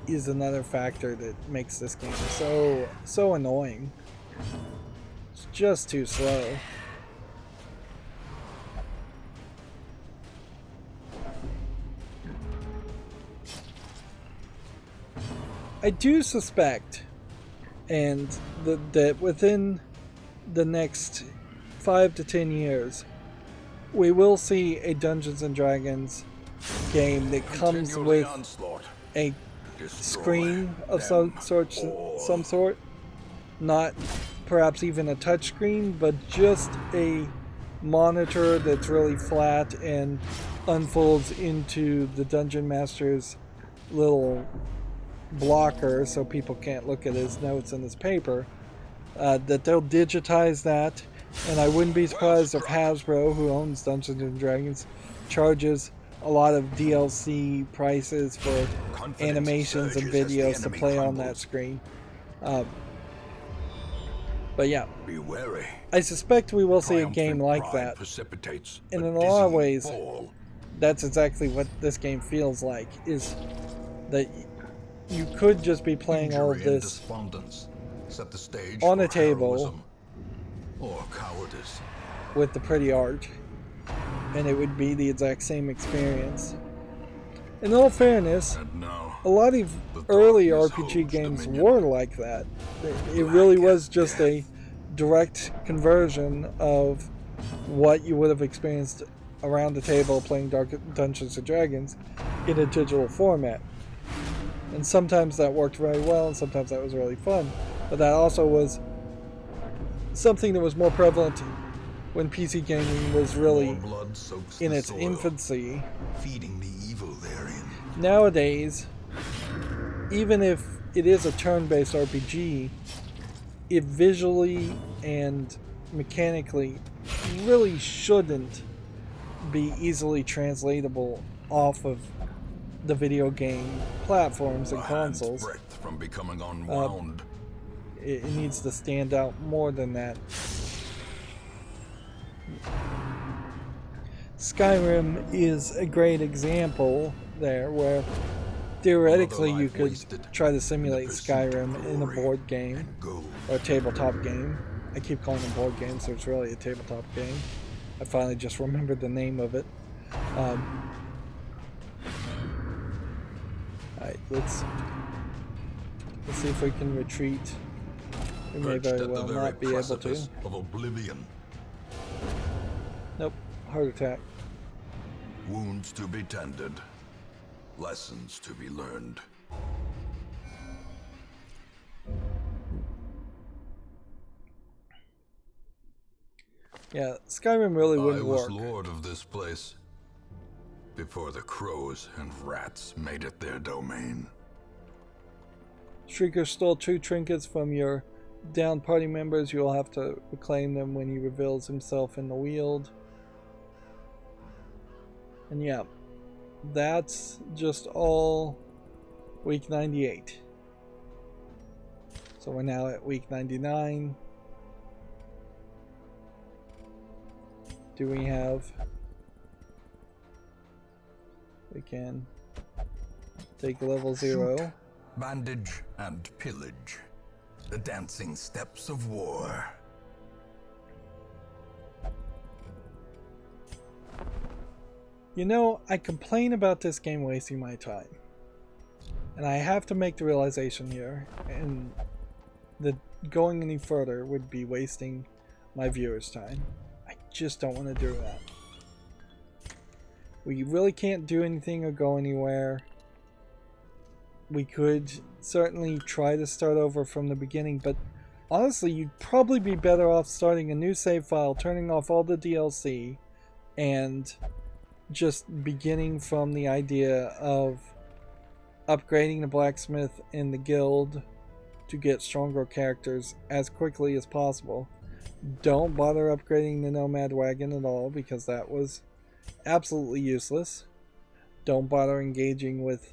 is another factor that makes this game so annoying. It's just too slow. I do suspect, and that within the next 5 to 10 years, we will see a Dungeons and Dragons game that comes with a screen of some sort, not perhaps even a touch screen, but just a monitor that's really flat and unfolds into the Dungeon Master's little blocker so people can't look at his notes and his paper, that they'll digitize that. And I wouldn't be surprised if Hasbro, who owns Dungeons and Dragons, charges a lot of DLC prices for animations and videos to play on that screen. But yeah, be wary. I suspect we will see a game like that. And in a lot of ways, that's exactly what this game feels like, is that you could just be playing all of this on a table or cowardice with the pretty art, and it would be the exact same experience. In all fairness, a lot of early RPG games were like that. It really was just a direct conversion of what you would have experienced around the table playing Dungeons and Dragons in a digital format. And sometimes that worked very well, and sometimes that was really fun. But that also was something that was more prevalent when PC gaming was really in its infancy. Feeding the evil therein. Nowadays, even if it is a turn-based RPG, it visually and mechanically really shouldn't be easily translatable off of the video game platforms and consoles. From becoming unwound. It needs to stand out more than that. Skyrim is a great example there, where theoretically you could try to simulate Skyrim in a board game or a tabletop game. I keep calling them board games, so it's really a tabletop game. I finally just remembered the name of it. Alright, let's see if we can retreat. We may very well not be able to. Of oblivion. Nope, heart attack. Wounds to be tended. Lessons to be learned. Yeah, Skyrim really wouldn't I was work. lord of this place before the crows and rats made it their domain. Shrieker stole 2 trinkets from your downed party members. You'll have to reclaim them when he reveals himself in the Weald. And yeah, that's just all week 98. So we're now at week 99. Do we have... We can take level 0. Shoot, bandage, and pillage. The dancing steps of war. You know, I complain about this game wasting my time. And I have to make the realization here, and that going any further would be wasting my viewers' time. I just don't want to do that. We really can't do anything or go anywhere. We could certainly try to start over from the beginning, but honestly, you'd probably be better off starting a new save file, turning off all the DLC, and just beginning from the idea of upgrading the blacksmith in the guild to get stronger characters as quickly as possible. Don't bother upgrading the nomad wagon at all, because that was absolutely useless. Don't bother engaging with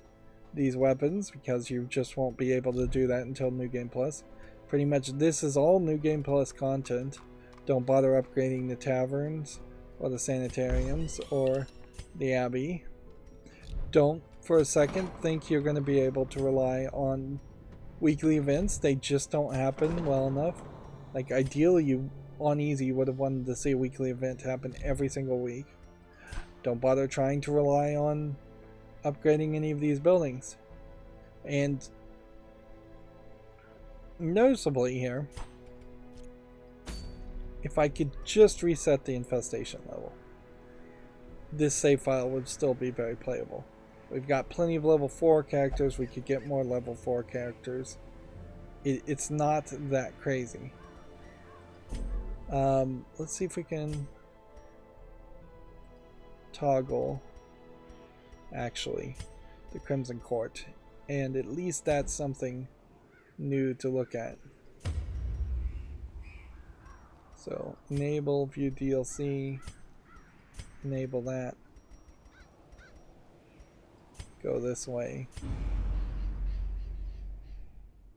these weapons, because you just won't be able to do that until New Game Plus. Pretty much this is all New Game Plus content. Don't bother upgrading the taverns or the sanitariums or the abbey. Don't for a second think you're going to be able to rely on weekly events. They just don't happen well enough. Like, ideally, you on easy would have wanted to see a weekly event happen every single week. Don't bother trying to rely on upgrading any of these buildings. And noticeably here, if I could just reset the infestation level, this save file would still be very playable. We've got plenty of level 4 characters. We could get more level 4 characters. It's not that crazy. Let's see if we can toggle actually the Crimson Court, and at least that's something new to look at. So enable view DLC, enable that, go this way,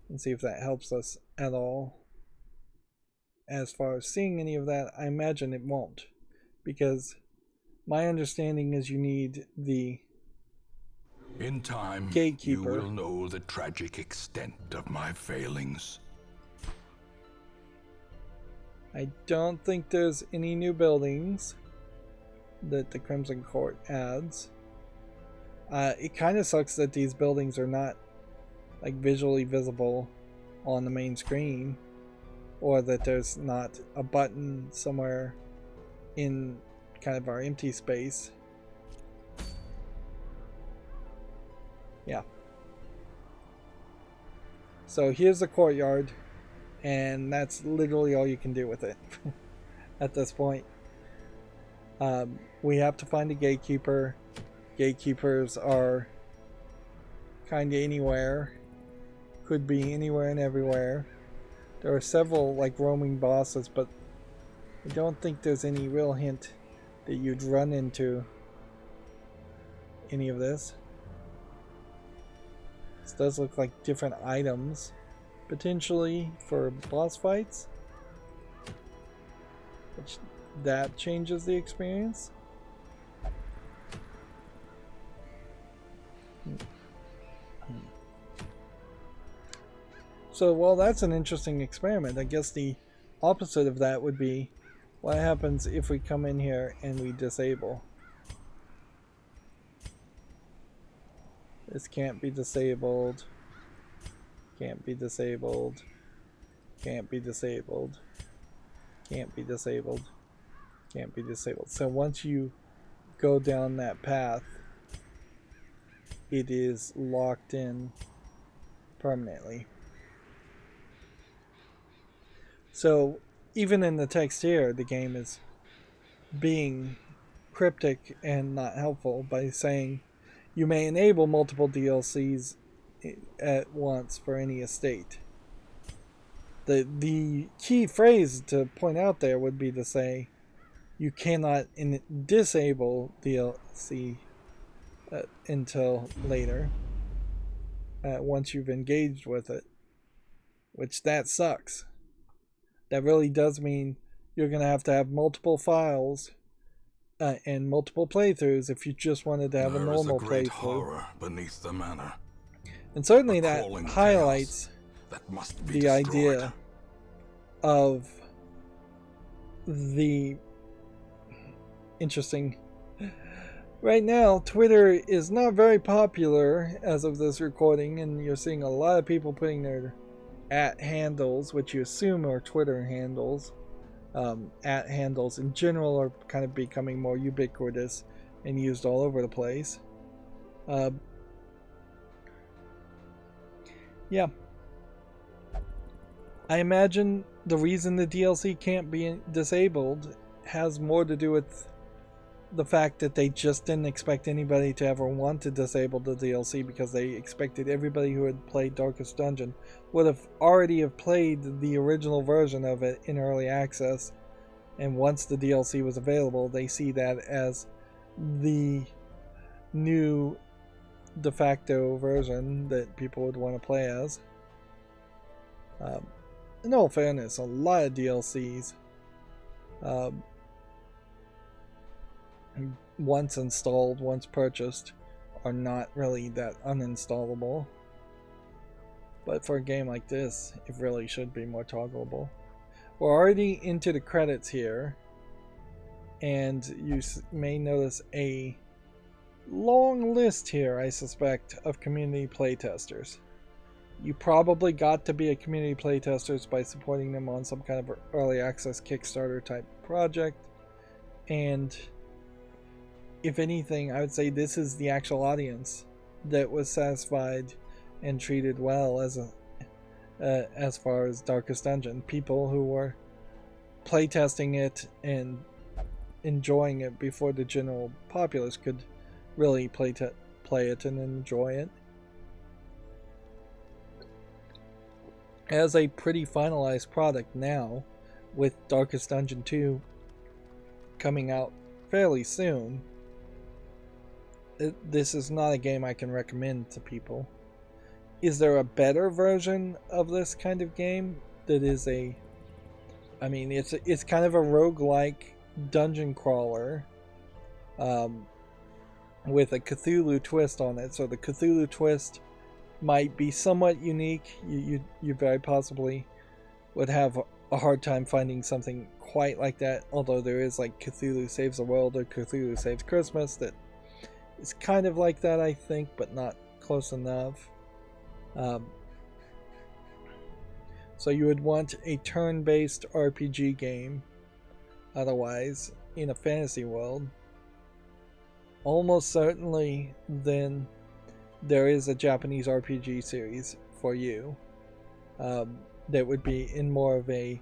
and see if that helps us at all. As far as seeing any of that, I imagine it won't, because my understanding is you need the In time, gatekeeper. you will know the tragic extent of my failings. I don't think there's any new buildings that the Crimson Court adds. It kind of sucks that these buildings are not like visually visible on the main screen, or that there's not a button somewhere in kind of our empty space. Yeah. So here's the courtyard, and that's literally all you can do with it at this point. We have to find a gatekeeper. Gatekeepers are kind of anywhere. Could be anywhere and everywhere. There are several like roaming bosses, but I don't think there's any real hint that you'd run into any of this. This does look like different items, potentially for boss fights, which that changes the experience. So, well, that's an interesting experiment. I guess the opposite of that would be what happens if we come in here and we disable. This can't be disabled. Can't be disabled. Can't be disabled. Can't be disabled. Can't be disabled. So once you go down that path, it is locked in permanently. So even in the text here, the game is being cryptic and not helpful by saying you may enable multiple DLCs at once for any estate. The key phrase to point out there would be to say you cannot disable DLC until later, once you've engaged with it, which that sucks. That really does mean you're going to have multiple files and multiple playthroughs if you just wanted to have a normal playthrough. There is a great playthrough. horror beneath the manor. And certainly that highlights that must be the destroyed. idea of the interesting. Right now, Twitter is not very popular as of this recording, and you're seeing a lot of people putting their @ handles, which you assume are Twitter handles. @ handles in general are kind of becoming more ubiquitous and used all over the place. Yeah. I imagine the reason the DLC can't be disabled has more to do with the fact that they just didn't expect anybody to ever want to disable the DLC, because they expected everybody who had played Darkest Dungeon would have already played the original version of it in early access, and once the DLC was available, they see that as the new de facto version that people would want to play as. In all fairness, a lot of DLCs, once installed, once purchased, are not really that uninstallable. But for a game like this, it really should be more toggleable. We're already into the credits here, and you may notice a long list here, I suspect, of community playtesters. You probably got to be a community playtester by supporting them on some kind of early access Kickstarter type project, and if anything, I would say this is the actual audience that was satisfied and treated well as far as Darkest Dungeon. People who were playtesting it and enjoying it before the general populace could really play it and enjoy it. As a pretty finalized product now, with Darkest Dungeon 2 coming out fairly soon, this is not a game I can recommend to people. Is there a better version of this kind of game that is it's kind of a roguelike dungeon crawler with a Cthulhu twist on it. So the Cthulhu twist might be somewhat unique. You very possibly would have a hard time finding something quite like that, although there is like Cthulhu Saves the World or Cthulhu Saves Christmas that is kind of like that, I think, but not close enough. So you would want a turn-based RPG game otherwise in a fantasy world. Almost certainly then there is a Japanese RPG series for you that would be in more of a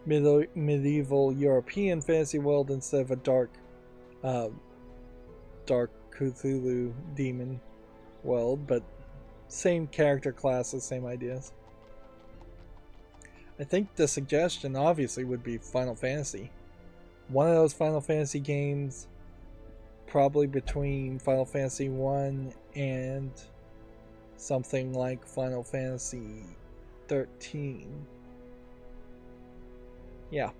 medieval European fantasy world instead of a dark Cthulhu demon world, but same character classes, same ideas. I think the suggestion obviously would be Final Fantasy. One of those Final Fantasy games, probably between Final Fantasy 1 and something like Final Fantasy 13. Yeah.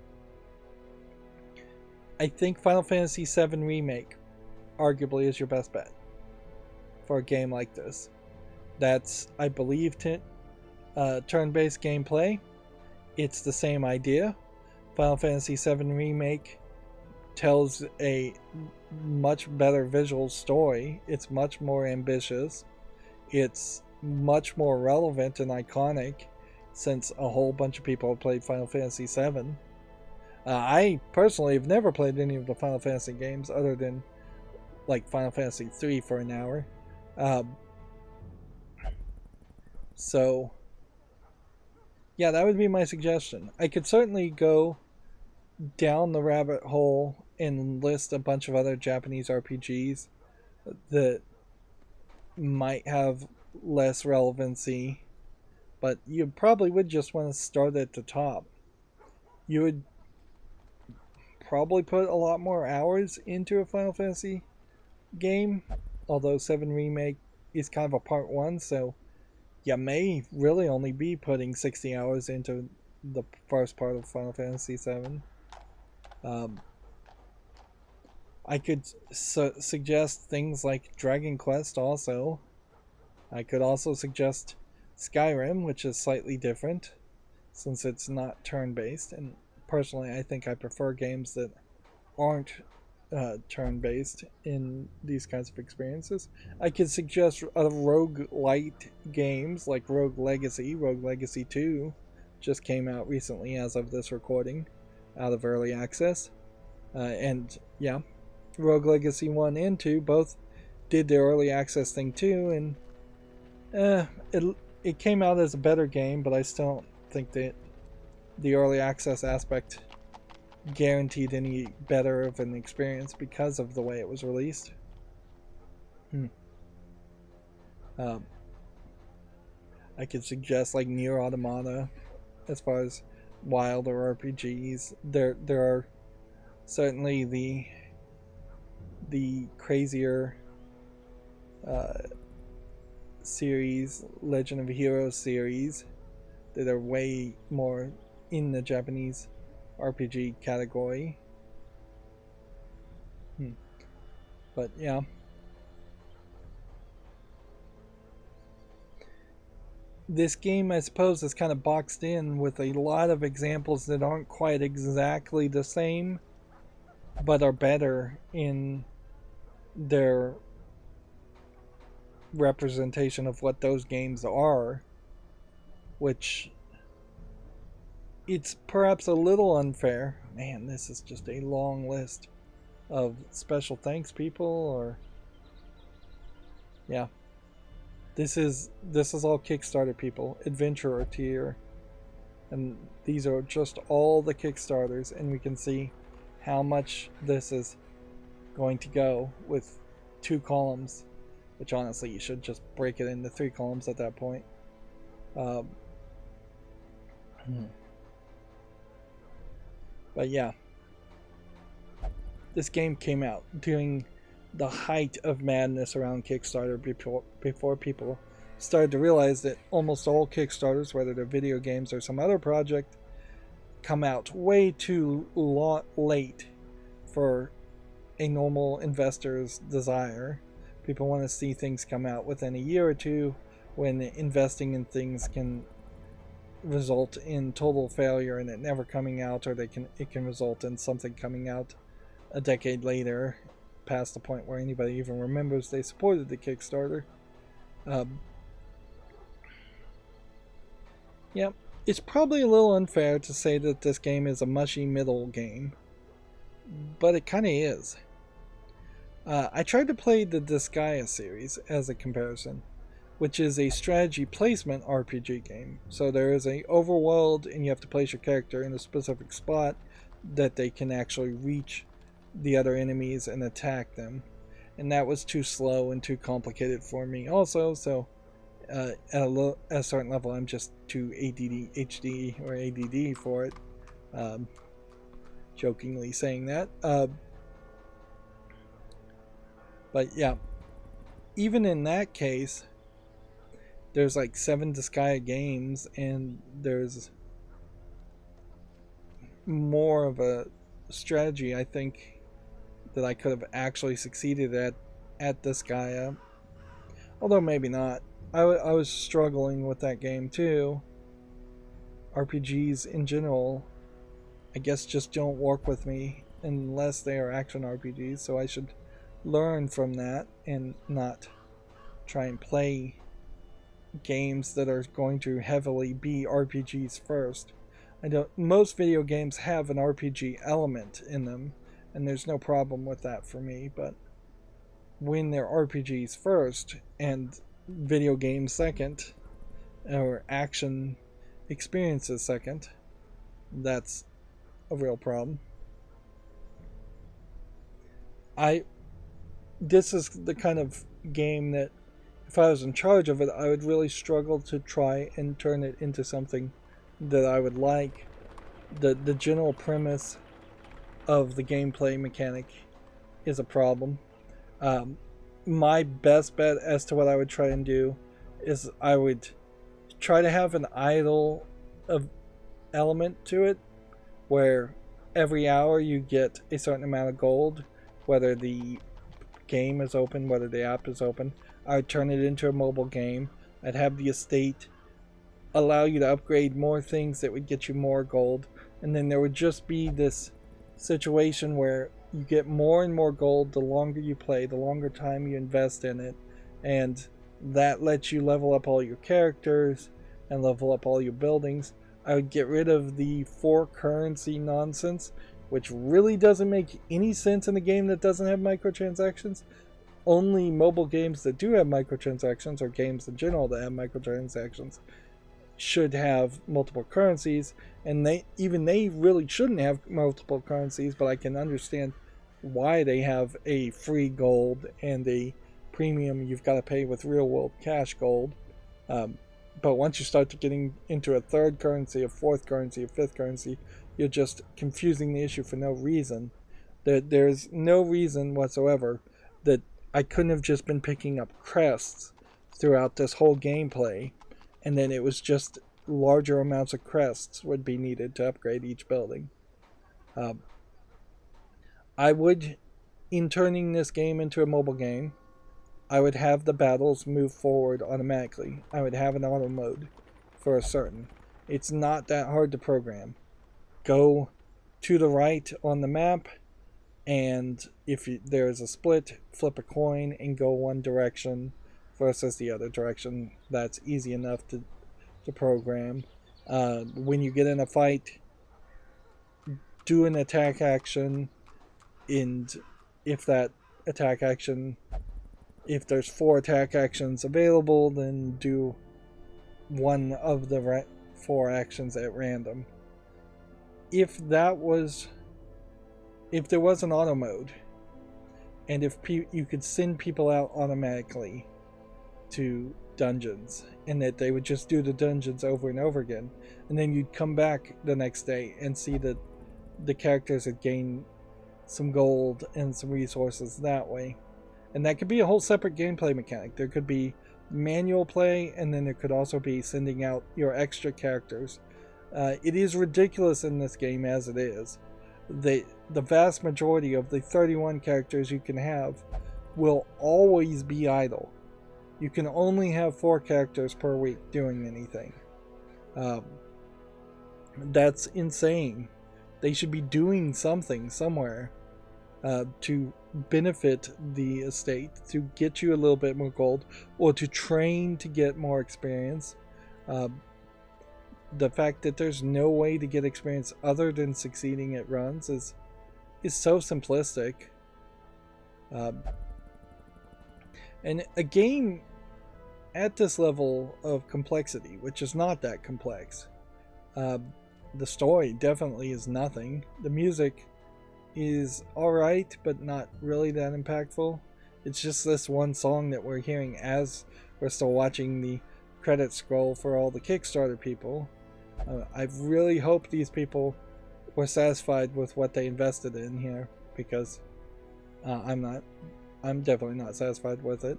I think Final Fantasy 7 Remake arguably is your best bet for a game like this. That's, I believe, turn-based gameplay. It's the same idea. Final Fantasy VII Remake tells a much better visual story. It's much more ambitious. It's much more relevant and iconic since a whole bunch of people have played Final Fantasy VII. I personally have never played any of the Final Fantasy games other than like Final Fantasy 3 for an hour. So yeah, that would be my suggestion. I could certainly go down the rabbit hole and list a bunch of other Japanese RPGs that might have less relevancy, but you probably would just want to start at the top. You would probably put a lot more hours into a Final Fantasy game, although 7 Remake is kind of a part 1, so you may really only be putting 60 hours into the first part of Final Fantasy 7. I could suggest things like Dragon Quest also. I could also suggest Skyrim, which is slightly different since it's not turn-based, and personally I think I prefer games that aren't turn-based in these kinds of experiences. I could suggest roguelite games like Rogue Legacy. Rogue Legacy 2 just came out recently as of this recording, out of early access. And yeah, Rogue Legacy 1 and 2 both did their early access thing too, and it came out as a better game, but I still don't think that the early access aspect guaranteed any better of an experience because of the way it was released. I could suggest like Nier Automata as far as wilder RPGs. There are certainly the crazier series, Legend of Heroes series, that are way more in the Japanese RPG category. But yeah, this game I suppose is kind of boxed in with a lot of examples that aren't quite exactly the same, but are better in their representation of what those games are, which it's perhaps a little unfair. Man, this is just a long list of special thanks people, or yeah. This is all Kickstarter people, adventurer tier, and these are just all the Kickstarters, and we can see how much this is going to go with 2 columns, which honestly you should just break it into 3 columns at that point. But yeah, this game came out during the height of madness around Kickstarter, before people started to realize that almost all Kickstarters, whether they're video games or some other project, come out way too late for a normal investor's desire. People want to see things come out within a year or two, when investing in things can result in total failure and it never coming out, or it can result in something coming out a decade later, past the point where anybody even remembers they supported the Kickstarter. Yeah, it's probably a little unfair to say that this game is a mushy middle game, but it kind of is. I tried to play the Disgaea series as a comparison, which is a strategy placement RPG game. So there is an overworld, and you have to place your character in a specific spot that they can actually reach the other enemies and attack them. And that was too slow and too complicated for me also, so at a certain level I'm just too ADD or ADD for it. Jokingly saying that. But yeah, even in that case, there's like 7 Disgaea games, and there's more of a strategy, I think, that I could have actually succeeded at Disgaea. Although maybe not. I was struggling with that game too. RPGs in general, I guess, just don't work with me unless they are action RPGs, so I should learn from that and not try and play games that are going to heavily be RPGs first. Most video games have an RPG element in them, and there's no problem with that for me, but when they're RPGs first and video games second, or action experiences second, that's a real problem. This is the kind of game that if I was in charge of it, I would really struggle to try and turn it into something that I would like. The general premise of the gameplay mechanic is a problem. My best bet as to what I would try and do is I would try to have an idle element to it, where every hour you get a certain amount of gold, whether the game is open, whether the app is open. I would turn it into a mobile game. I'd have the estate allow you to upgrade more things that would get you more gold, and then there would just be this situation where you get more and more gold the longer you play, the longer time you invest in it, and that lets you level up all your characters and level up all your buildings. I would get rid of the 4 currency nonsense, which really doesn't make any sense in a game that doesn't have microtransactions. Only mobile games that do have microtransactions, or games in general that have microtransactions, should have multiple currencies, and they really shouldn't have multiple currencies, but I can understand why they have a free gold and a premium you've got to pay with real world cash gold. But once you start getting into a third currency, a fourth currency, a fifth currency, you're just confusing the issue for no reason. There's no reason whatsoever that I couldn't have just been picking up crests throughout this whole gameplay, and then it was just larger amounts of crests would be needed to upgrade each building. I would, in turning this game into a mobile game, I would have the battles move forward automatically. I would have an auto mode for a certain. It's not that hard to program. Go to the right on the map, and if there's a split, flip a coin and go one direction versus the other direction. That's easy enough to program. When you get in a fight, do an attack action, and if that attack action, if there's 4 attack actions available, then do one of the 4 actions at random. If there was an auto mode, and if you could send people out automatically to dungeons, and that they would just do the dungeons over and over again, and then you'd come back the next day and see that the characters had gained some gold and some resources that way. And that could be a whole separate gameplay mechanic. There could be manual play, and then there could also be sending out your extra characters. It is ridiculous in this game as it is. The vast majority of the 31 characters you can have will always be idle. You can only have 4 characters per week doing anything. That's insane. They should be doing something somewhere to benefit the estate, to get you a little bit more gold, or to train to get more experience. The fact that there's no way to get experience other than succeeding at runs is so simplistic. And a game at this level of complexity, which is not that complex, the story definitely is nothing. The music is alright, but not really that impactful. It's just this one song that we're hearing as we're still watching the credits scroll for all the Kickstarter people. I really hope these people were satisfied with what they invested in here, because I'm definitely not satisfied with it.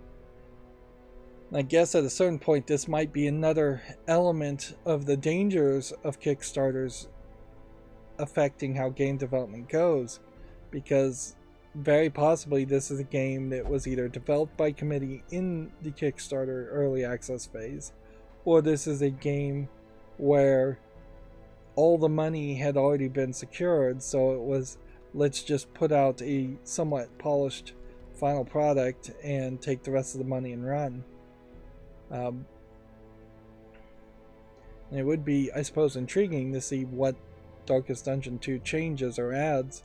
I guess at a certain point this might be another element of the dangers of Kickstarters affecting how game development goes, because very possibly this is a game that was either developed by committee in the Kickstarter early access phase, or this is a game where all the money had already been secured, so it was, let's just put out a somewhat polished final product and take the rest of the money and run. It would be, I suppose, intriguing to see what Darkest Dungeon 2 changes or adds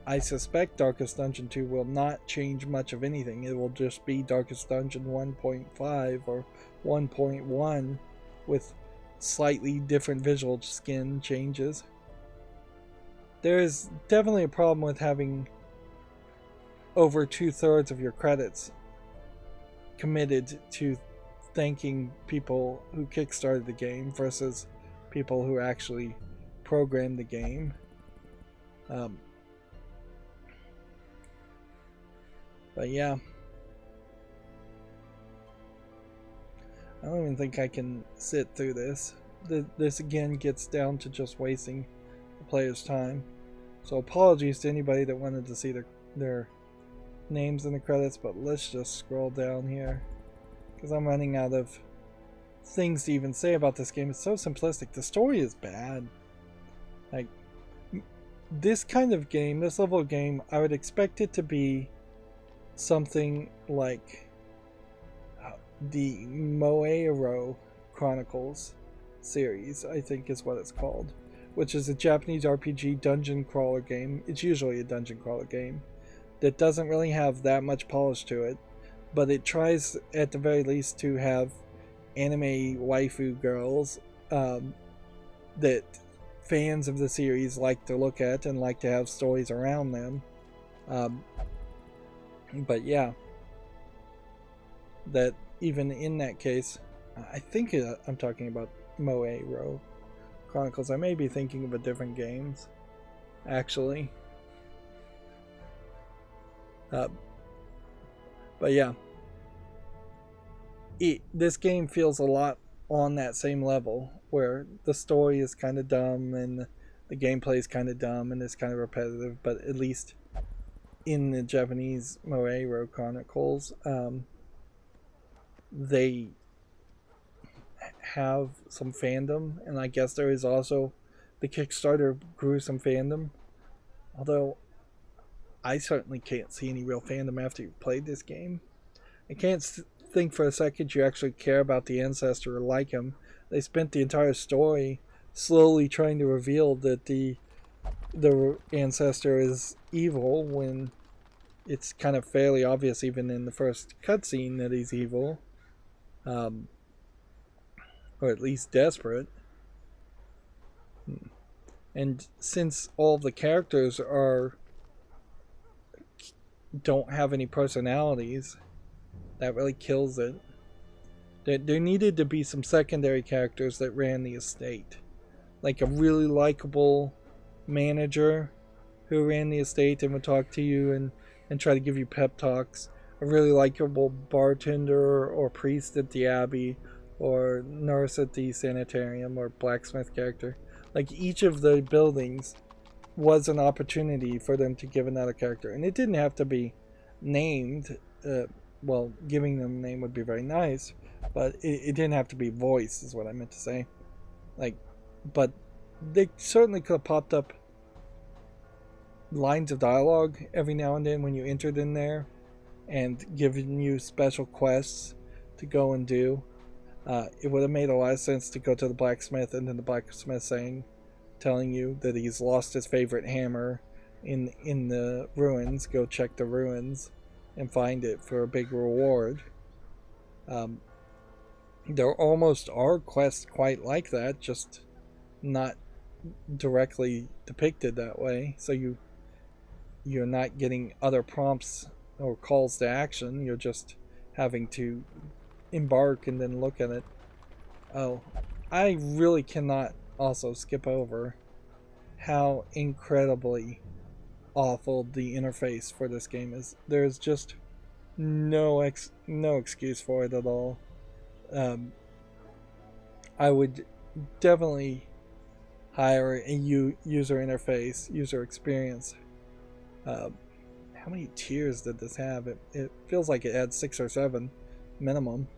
I suspect Darkest Dungeon 2 will not change much of anything. It will just be Darkest Dungeon 1.5 or 1.1 with slightly different visual skin changes. There is definitely a problem with having over 2/3 of your credits committed to thanking people who kickstarted the game versus people who actually programmed the game. But yeah, I don't even think I can sit through this. This again gets down to just wasting the player's time. So apologies to anybody that wanted to see their names in the credits, but let's just scroll down here because I'm running out of things to even say about this game. It's so simplistic. The story is bad. Like, this kind of game, this level of game, I would expect it to be something like the Moeiro Chronicles series, I think is what it's called, which is a Japanese RPG dungeon crawler game. It's usually a dungeon crawler game that doesn't really have that much polish to it, but it tries at the very least to have anime waifu girls that fans of the series like to look at and like to have stories around them. But yeah, that even in that case, I think I'm talking about Moeiro Chronicles. I may be thinking of a different games, actually. But yeah, this game feels a lot on that same level, where the story is kind of dumb and the gameplay is kind of dumb and it's kind of repetitive, but at least in the Japanese Moeiro Chronicles, they have some fandom, and I guess there is also the Kickstarter grew some fandom, although I certainly can't see any real fandom after you've played this game. I can't think for a second you actually care about the Ancestor or like him. They spent the entire story slowly trying to reveal that the Ancestor is evil, when it's kind of fairly obvious even in the first cutscene that he's evil, or at least desperate. And since all the characters don't have any personalities, that really kills it. There needed to be some secondary characters that ran the estate, like a really likable manager who ran the estate and would talk to you and try to give you pep talks, a really likable bartender or priest at the abbey, or nurse at the sanitarium, or blacksmith character. Like, each of the buildings was an opportunity for them to give another character, and it didn't have to be named. Well, giving them a name would be very nice, but it didn't have to be voiced, is what I meant to say. Like, but they certainly could have popped up lines of dialogue every now and then when you entered in there, and given you special quests to go and do. It would have made a lot of sense to go to the blacksmith, and then the blacksmith telling you that he's lost his favorite hammer in the ruins. Go check the ruins and find it for a big reward. There almost are quests quite like that, just not directly depicted that way. So you're not getting other prompts or calls to action. You're just having to embark and then look at it. Oh, I really cannot also skip over how incredibly awful the interface for this game is. There's just no excuse for it at all. I would definitely hire a user interface, user experience. How many tiers did this have? It feels like it had 6 or 7 minimum.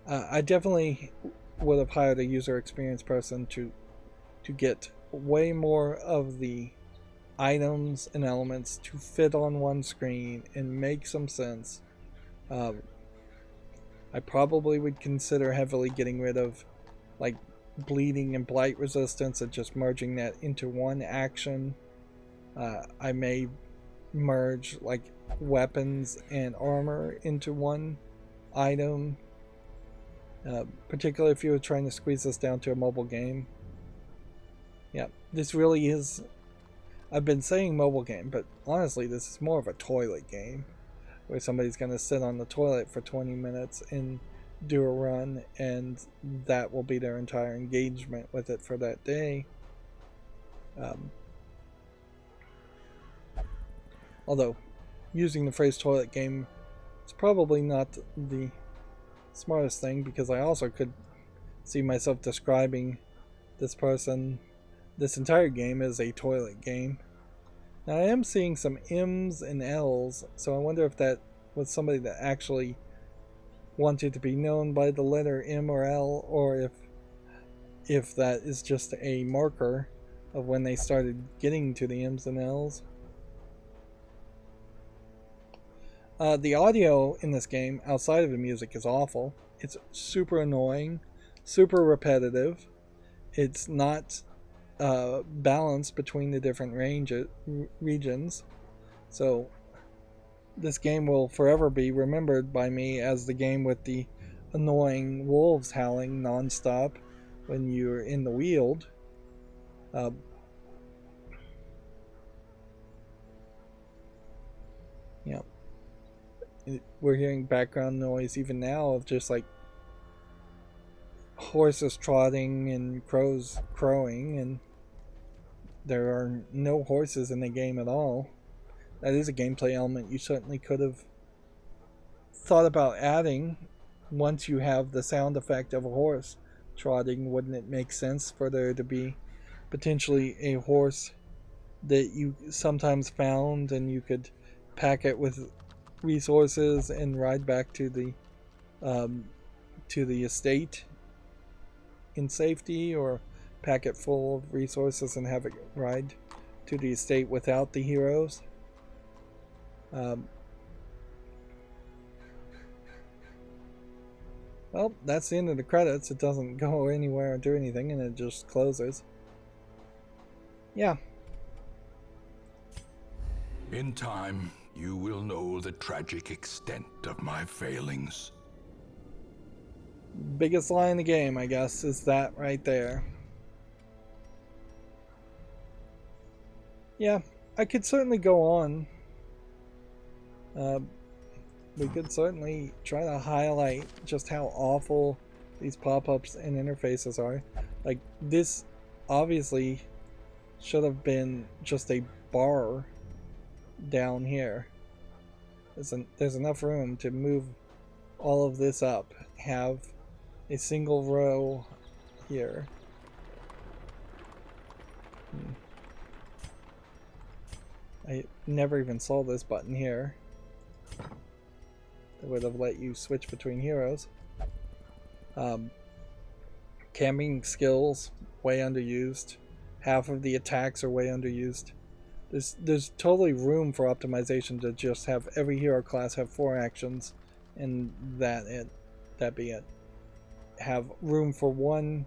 I definitely would have hired a user experience person to get way more of the items and elements to fit on one screen and make some sense. I probably would consider heavily getting rid of bleeding and blight resistance and just merging that into one action. I may merge like weapons and armor into one item, particularly if you were trying to squeeze this down to a mobile game. Yeah, this really is. I've been saying mobile game, but honestly, this is more of a toilet game where somebody's going to sit on the toilet for 20 minutes and do a run, and that will be their entire engagement with it for that day. Although, using the phrase toilet game is probably not the smartest thing, because I also could see myself describing this entire game as a toilet game. Now, I am seeing some M's and L's, so I wonder if that was somebody that actually wanted to be known by the letter M or L, or if that is just a marker of when they started getting to the M's and L's. The audio in this game, outside of the music, is awful. It's super annoying, super repetitive. It's not balanced between the different regions. So this game will forever be remembered by me as the game with the annoying wolves howling nonstop when you're in the Weald. Yeah. We're hearing background noise even now of just like horses trotting and crows crowing, and there are no horses in the game at all. That is a gameplay element you certainly could have thought about adding once you have the sound effect of a horse trotting. Wouldn't it make sense for there to be potentially a horse that you sometimes found, and you could pack it with resources and ride back to the estate in safety, or pack it full of resources and have it ride to the estate without the heroes? Well, that's the end of the credits. It doesn't go anywhere or do anything, and it just closes. Yeah. In time, you will know the tragic extent of my failings. Biggest line in the game, I guess, is that right there. Yeah, I could certainly go on. We could certainly try to highlight just how awful these pop-ups and interfaces are. Like, this obviously should have been just a bar down here. There's enough room to move all of this up, have a single row here. I never even saw this button here. That would have let you switch between heroes. Camping skills, way underused. Half of the attacks are way underused. There's totally room for optimization to just have every hero class have 4 actions, and that be it. Have room for 1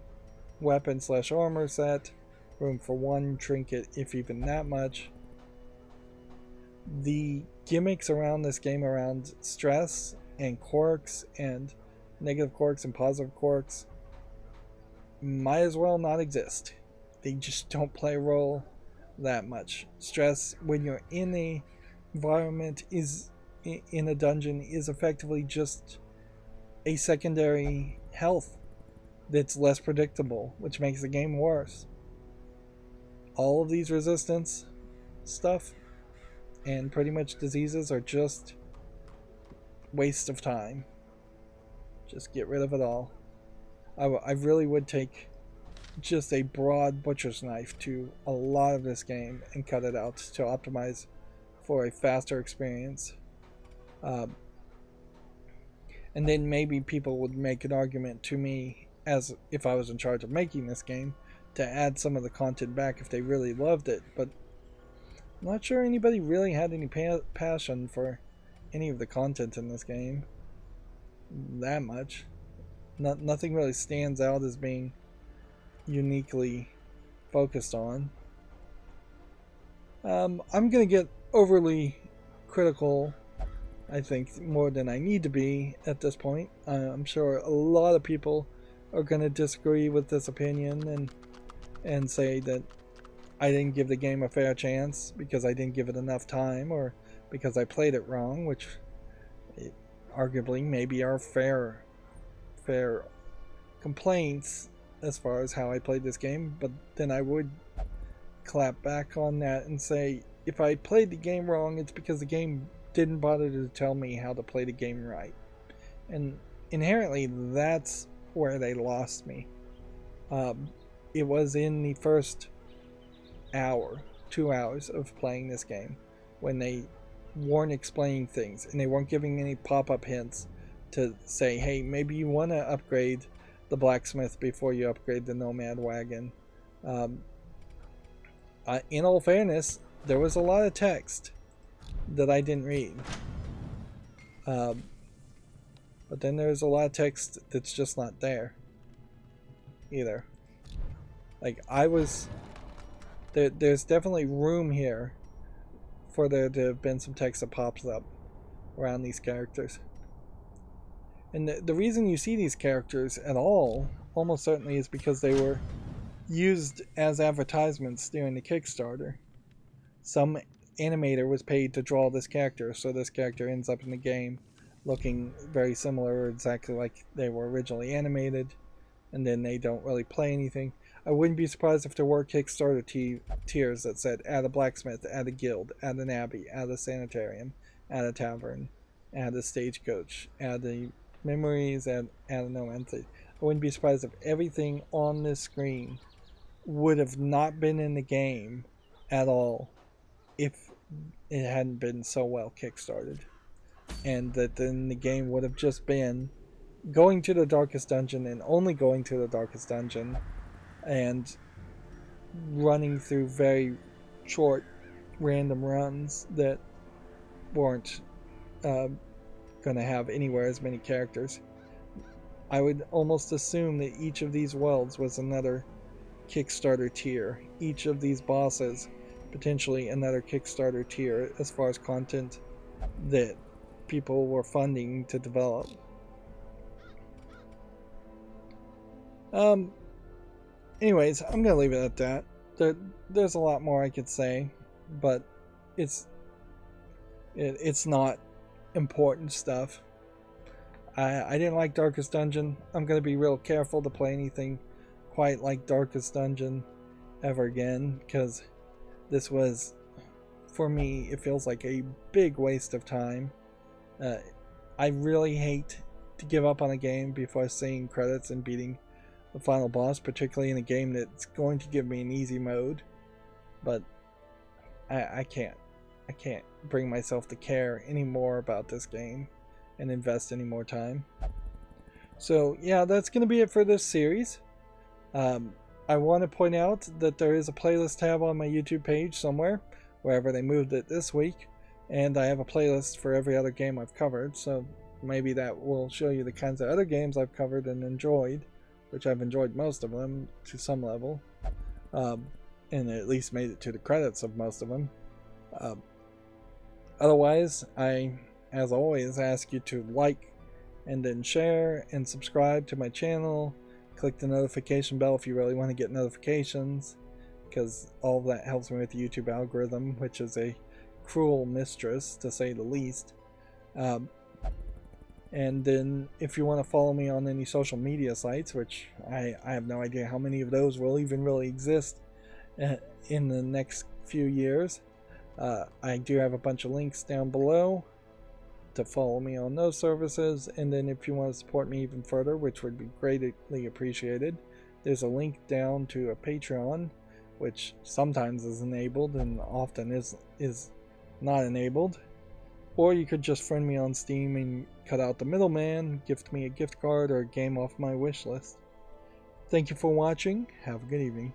weapon/armor set, room for 1 trinket, if even that much. The gimmicks around this game, around stress and quirks and negative quirks and positive quirks, might as well not exist. They just don't play a role that much. Stress, when you're in a environment, is in a dungeon, is effectively just a secondary health that's less predictable, which makes the game worse. All of these resistance stuff and pretty much diseases are just waste of time. Just get rid of it all. I really would take just a broad butcher's knife to a lot of this game and cut it out to optimize for a faster experience. And then maybe people would make an argument to me, as if I was in charge of making this game, to add some of the content back if they really loved it. But I'm not sure anybody really had any passion for any of the content in this game that much. Nothing really stands out as being uniquely focused on. I'm going to get overly critical, I think, more than I need to be at this point. I'm sure a lot of people are going to disagree with this opinion and say that I didn't give the game a fair chance because I didn't give it enough time, or because I played it wrong, which arguably maybe are fair complaints as far as how I played this game. But then I would clap back on that and say, if I played the game wrong, it's because the game didn't bother to tell me how to play the game right. And inherently, that's where they lost me. It was in the first hour, 2 hours of playing this game, when they weren't explaining things and they weren't giving any pop-up hints to say, hey, maybe you want to upgrade the blacksmith before you upgrade the nomad wagon. In all fairness, there was a lot of text that I didn't read. But then there's a lot of text that's just not there either. Like, there's definitely room here for there to have been some text that pops up around these characters. And the reason you see these characters at all, almost certainly, is because they were used as advertisements during the Kickstarter. Some animator was paid to draw this character, so this character ends up in the game looking very similar, exactly like they were originally animated, and then they don't really play anything. I wouldn't be surprised if there were Kickstarter tiers that said, add a blacksmith, add a guild, add an abbey, add a sanitarium, add a tavern, add a stagecoach, add a memories, add a nomad. I wouldn't be surprised if everything on this screen would have not been in the game at all if it hadn't been so well kickstarted, and that then the game would have just been going to the darkest dungeon and only going to the darkest dungeon and running through very short random runs that weren't going to have anywhere as many characters. I would almost assume that each of these worlds was another Kickstarter tier. Each of these bosses potentially another Kickstarter tier as far as content that people were funding to develop. Anyways, I'm gonna leave it at that. There's a lot more I could say, but it's not important stuff. I didn't like Darkest Dungeon. I'm gonna be real careful to play anything quite like Darkest Dungeon ever again, because this was, for me, it feels like a big waste of time. I really hate to give up on a game before seeing credits and beating the final boss, particularly in a game that's going to give me an easy mode. But I can't bring myself to care anymore about this game and invest any more time. So yeah, that's going to be it for this series. I want to point out that there is a playlist tab on my YouTube page somewhere, wherever they moved it this week, and I have a playlist for every other game I've covered, so maybe that will show you the kinds of other games I've covered and enjoyed, which I've enjoyed most of them to some level, and at least made it to the credits of most of them. Otherwise, I, as always, ask you to like and then share and subscribe to my channel. Click the notification bell if you really want to get notifications, because all of that helps me with the YouTube algorithm, which is a cruel mistress, to say the least. And then if you want to follow me on any social media sites, which I have no idea how many of those will even really exist in the next few years, I do have a bunch of links down below to follow me on those services. And then if you want to support me even further, which would be greatly appreciated, there's a link down to a Patreon, which sometimes is enabled and often is not enabled. Or you could just friend me on Steam and cut out the middleman, gift me a gift card or a game off my wish list. Thank you for watching. Have a good evening.